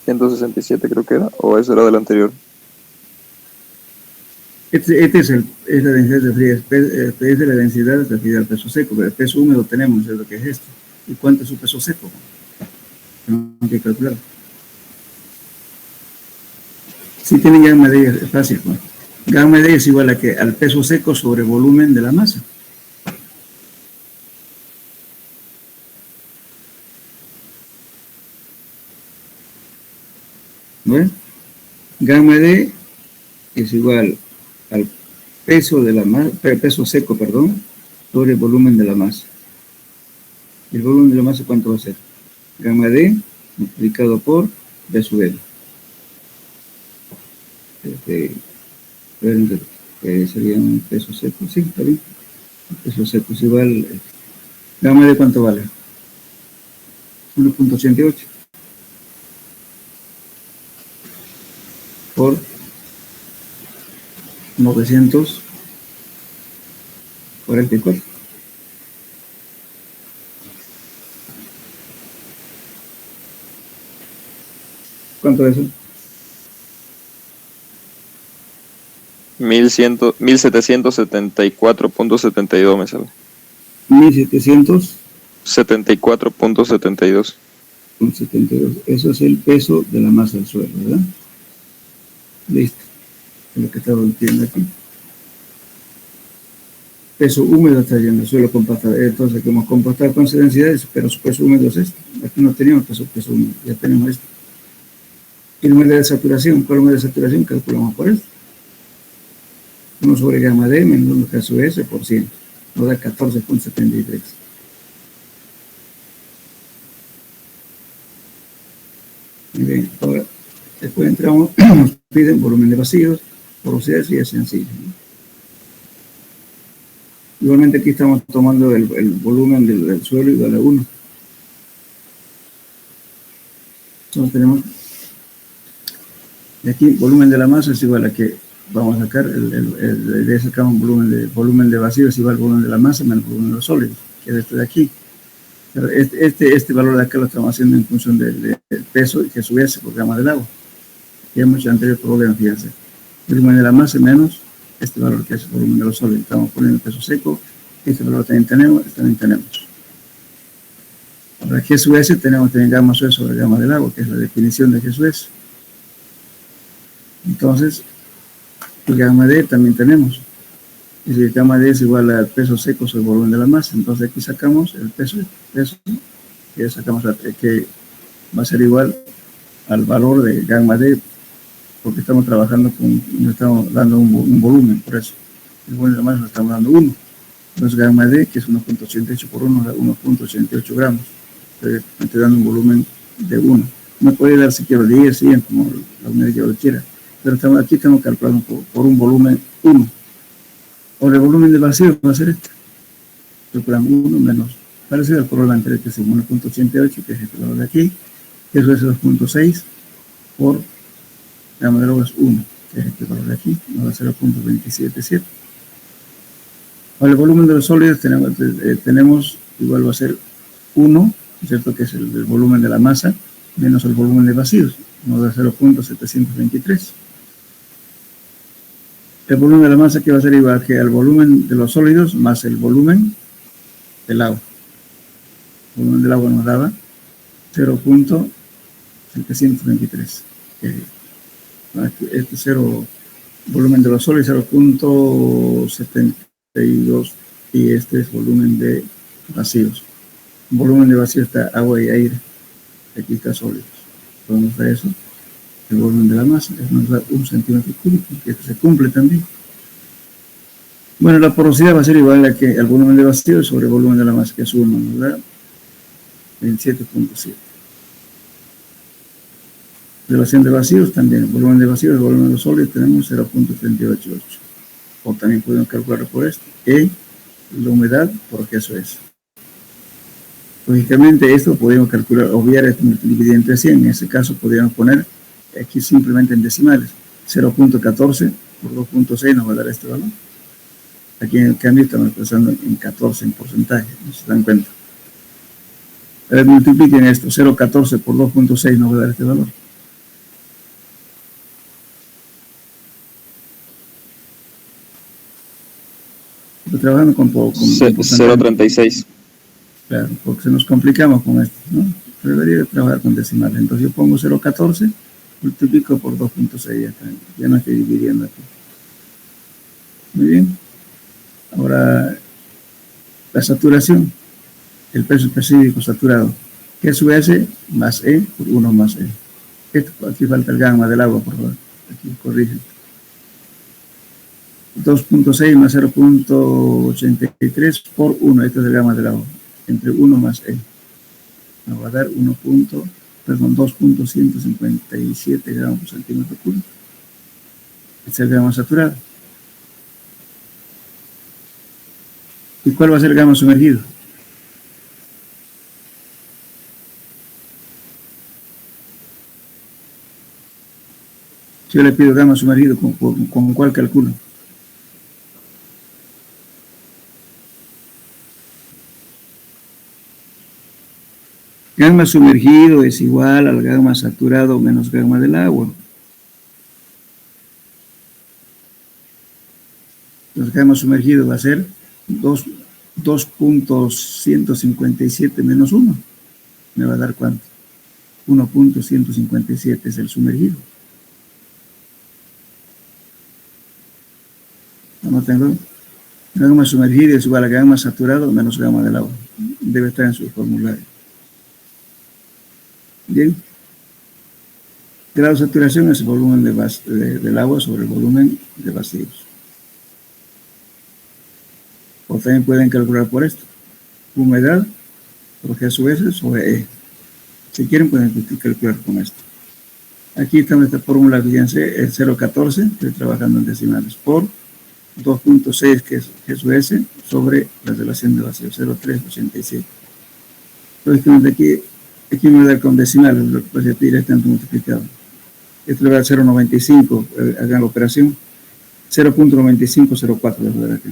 ¿167 creo que era? ¿O eso era del anterior? Este es la densidad de frío, es la densidad del peso seco, pero el peso húmedo tenemos, es lo que es esto. ¿Y cuánto es su peso seco? Tenemos que calcular. Si tienen gamma D, es fácil, pues. Gamma D es igual al peso seco sobre volumen de la masa. ¿Ven? Gamma D es igual al peso de la masa, peso seco, perdón, sobre el volumen de la masa. ¿El volumen de la masa cuánto va a ser? Gamma D multiplicado por B sub L. Sería un peso seco, sí, está bien. El peso seco es igual. Gamma D cuánto vale? 1.88 por 944. ¿Cuánto es eso? 1774.72 me sale. 1700 74.72. 72. Eso es el peso de la masa del suelo, ¿verdad? Listo. Es lo que estaba diciendo aquí. Peso húmedo está yendo el suelo compactado. Entonces, que hemos compactado con esas densidades, pero su peso húmedo es este. Aquí no teníamos peso húmedo, ya tenemos esto. Y el número de saturación, ¿cuál número de saturación? Calculamos por esto. 1 sobre gamma D menos 1 K sub S por 100. Nos da 14.73. Muy bien, ahora después entramos, nos piden volumen de vacíos, porosidad y es sencillo, ¿no? Igualmente aquí estamos tomando el volumen del suelo igual a 1. Entonces tenemos, y aquí volumen de la masa es igual a que vamos a sacar, de sacamos volumen de vacío es igual al volumen de la masa menos el volumen de los sólidos, que es este de aquí. Pero este valor de acá lo estamos haciendo en función del peso y que subiese por gramo del agua. Ya hemos hecho anterior problema, fíjense. El volumen de la masa menos este valor que es el volumen de los sólidos. Estamos poniendo el peso seco, este valor también tenemos, Ahora G sub S tenemos también gamma sub sobre gamma del agua, que es la definición de G sub S. Entonces, el gamma D también tenemos. Y si el gamma D es igual al peso seco sobre el volumen de la masa, entonces aquí sacamos el peso que sacamos que va a ser igual al valor de gamma D porque estamos trabajando no estamos dando un volumen, por eso. El volumen de la masa estamos dando 1. Entonces gamma D, que es 1.88 por 1, da 1.88 gramos. Entonces me estoy dando un volumen de 1. Me puede dar si quiero 10, 100, como la unidad que yo quiera. Pero aquí estamos calculando por un volumen 1. Ahora el volumen de vacío va a ser este. Calculamos 1 menos, parecido al problema anterior, que es 1.88, que es este valor de aquí. Eso es 2.6 por gamma de agua es 1, que es este valor de aquí, nos da 0.277. Ahora el volumen de los sólidos tenemos igual va a ser 1, ¿cierto? Que es el volumen de la masa, menos el volumen de vacíos, nos da 0.723. El volumen de la masa que va a ser igual que al volumen de los sólidos más el volumen del agua. El volumen del agua nos daba 0.723. Este volumen de los sólidos 0.72 y este es volumen de vacíos. El volumen de vacíos está agua y aire. Aquí está sólidos. Podemos ver eso. El volumen de la masa nos da 1 centímetro cúbico, que esto se cumple también. Bueno, la porosidad va a ser igual a que el volumen de vacío sobre el volumen de la masa, que es 1, nos da 27.7. Relación de vacíos también, el volumen de vacíos, el volumen de los sólidos tenemos 0.388. O también podemos calcular por esto. Y la humedad, porque eso es. Lógicamente esto podemos calcular, obviar este dividido entre 100, en ese caso podríamos poner aquí simplemente en decimales, 0.14 por 2.6 nos va a dar este valor. Aquí en el cambio estamos pensando en 14 en porcentaje, no se dan cuenta. A ver, multipliquen esto, 0.14 por 2.6 nos va a dar este valor. Estoy trabajando con 0.36. Claro, porque se nos complicamos con esto, ¿no? Debería trabajar con decimales. Entonces yo pongo 0.14, multiplico por 2.6, ya no estoy dividiendo aquí. Muy bien. Ahora, la saturación, el peso específico saturado, que es S más E por 1 más E. Aquí falta el gamma del agua, por favor. Aquí corrigen. 2.6 más 0.83 por 1, este es el gamma del agua, entre 1 más E. Nos va a dar 2.157 gramos por centímetro cúbico. Este es el gamma saturado. ¿Y cuál va a ser el gamma sumergido? Si yo le pido gamma sumergido, ¿con cuál calculo? Gamma sumergido es igual al gamma saturado menos gamma del agua. Entonces, gamma sumergido va a ser 2.157 menos 1. Me va a dar ¿cuánto? 1.157 es el sumergido. Vamos a tenerlo. Gamma sumergido es igual a gamma saturado menos gamma del agua. Debe estar en su formulario. Bien. Grado de saturación es el volumen del agua sobre el volumen de vacíos. O también pueden calcular por esto. Humedad por G sub S sobre E. Si quieren pueden calcular con esto. Aquí está esta fórmula, fíjense, el 0.14, estoy trabajando en decimales, por 2.6 que es G sub S sobre la relación de vacío, 0.387. Entonces aquí me va a dar con decimales, lo que pasa es que directamente multiplicado. Esto le va a dar 0.95, hagan la operación, 0.9504 le voy a dar aquí.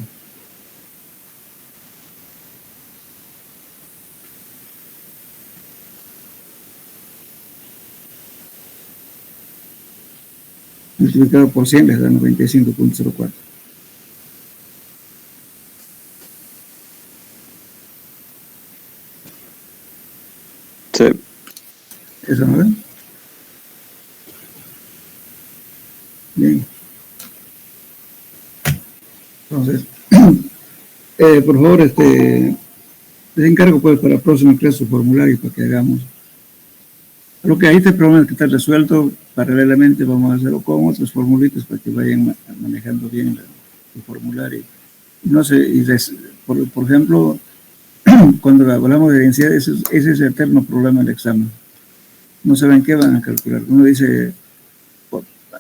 Multiplicado por 100 les da 95.04. Sí. ¿Eso no ven? Bien. Entonces, por favor, les encargo pues para la próxima clase su formulario para que hagamos Lo que ahí este problema que está resuelto, paralelamente vamos a hacerlo con otros formulitos para que vayan manejando bien el formulario. No sé, por ejemplo, cuando hablamos de densidad, ese es el eterno problema del examen. No saben qué van a calcular. Uno dice,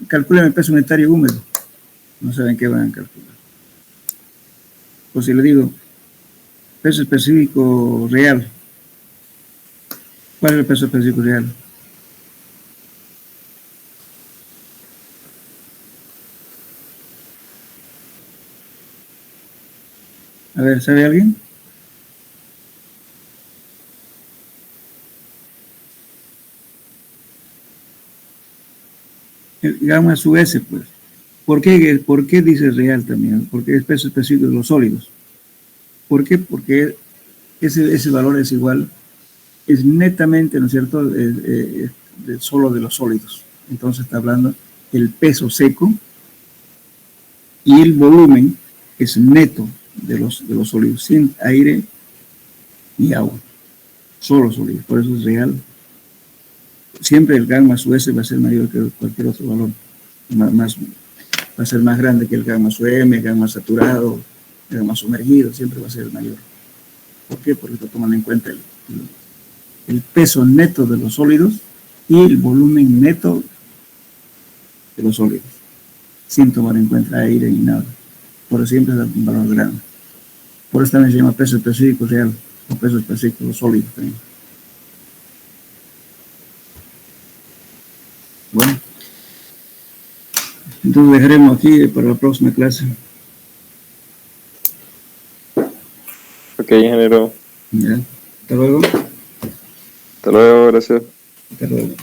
calculen el peso unitario húmedo. No saben qué van a calcular. Pues si le digo, peso específico real. ¿Cuál es el peso específico real? A ver, ¿sabe alguien? El gamma sub S, pues. ¿Por qué dice real también? Porque es peso específico de los sólidos. ¿Por qué? Porque ese valor es igual, es netamente, ¿no es cierto?, solo de los sólidos. Entonces está hablando el peso seco y el volumen es neto de los sólidos, sin aire ni agua, solo sólidos. Por eso es real. Siempre el gamma sub S va a ser mayor que cualquier otro valor, va a ser más grande que el gamma sub M, gamma saturado, gamma sumergido, siempre va a ser mayor. ¿Por qué? Porque está tomando en cuenta el peso neto de los sólidos y el volumen neto de los sólidos, sin tomar en cuenta aire ni nada. Por eso siempre es un valor grande. Por eso también se llama peso específico real, o peso específico sólido también. Bueno, entonces dejaremos aquí para la próxima clase. Ok, ingeniero. Ya. Hasta luego. Hasta luego, gracias. Hasta luego.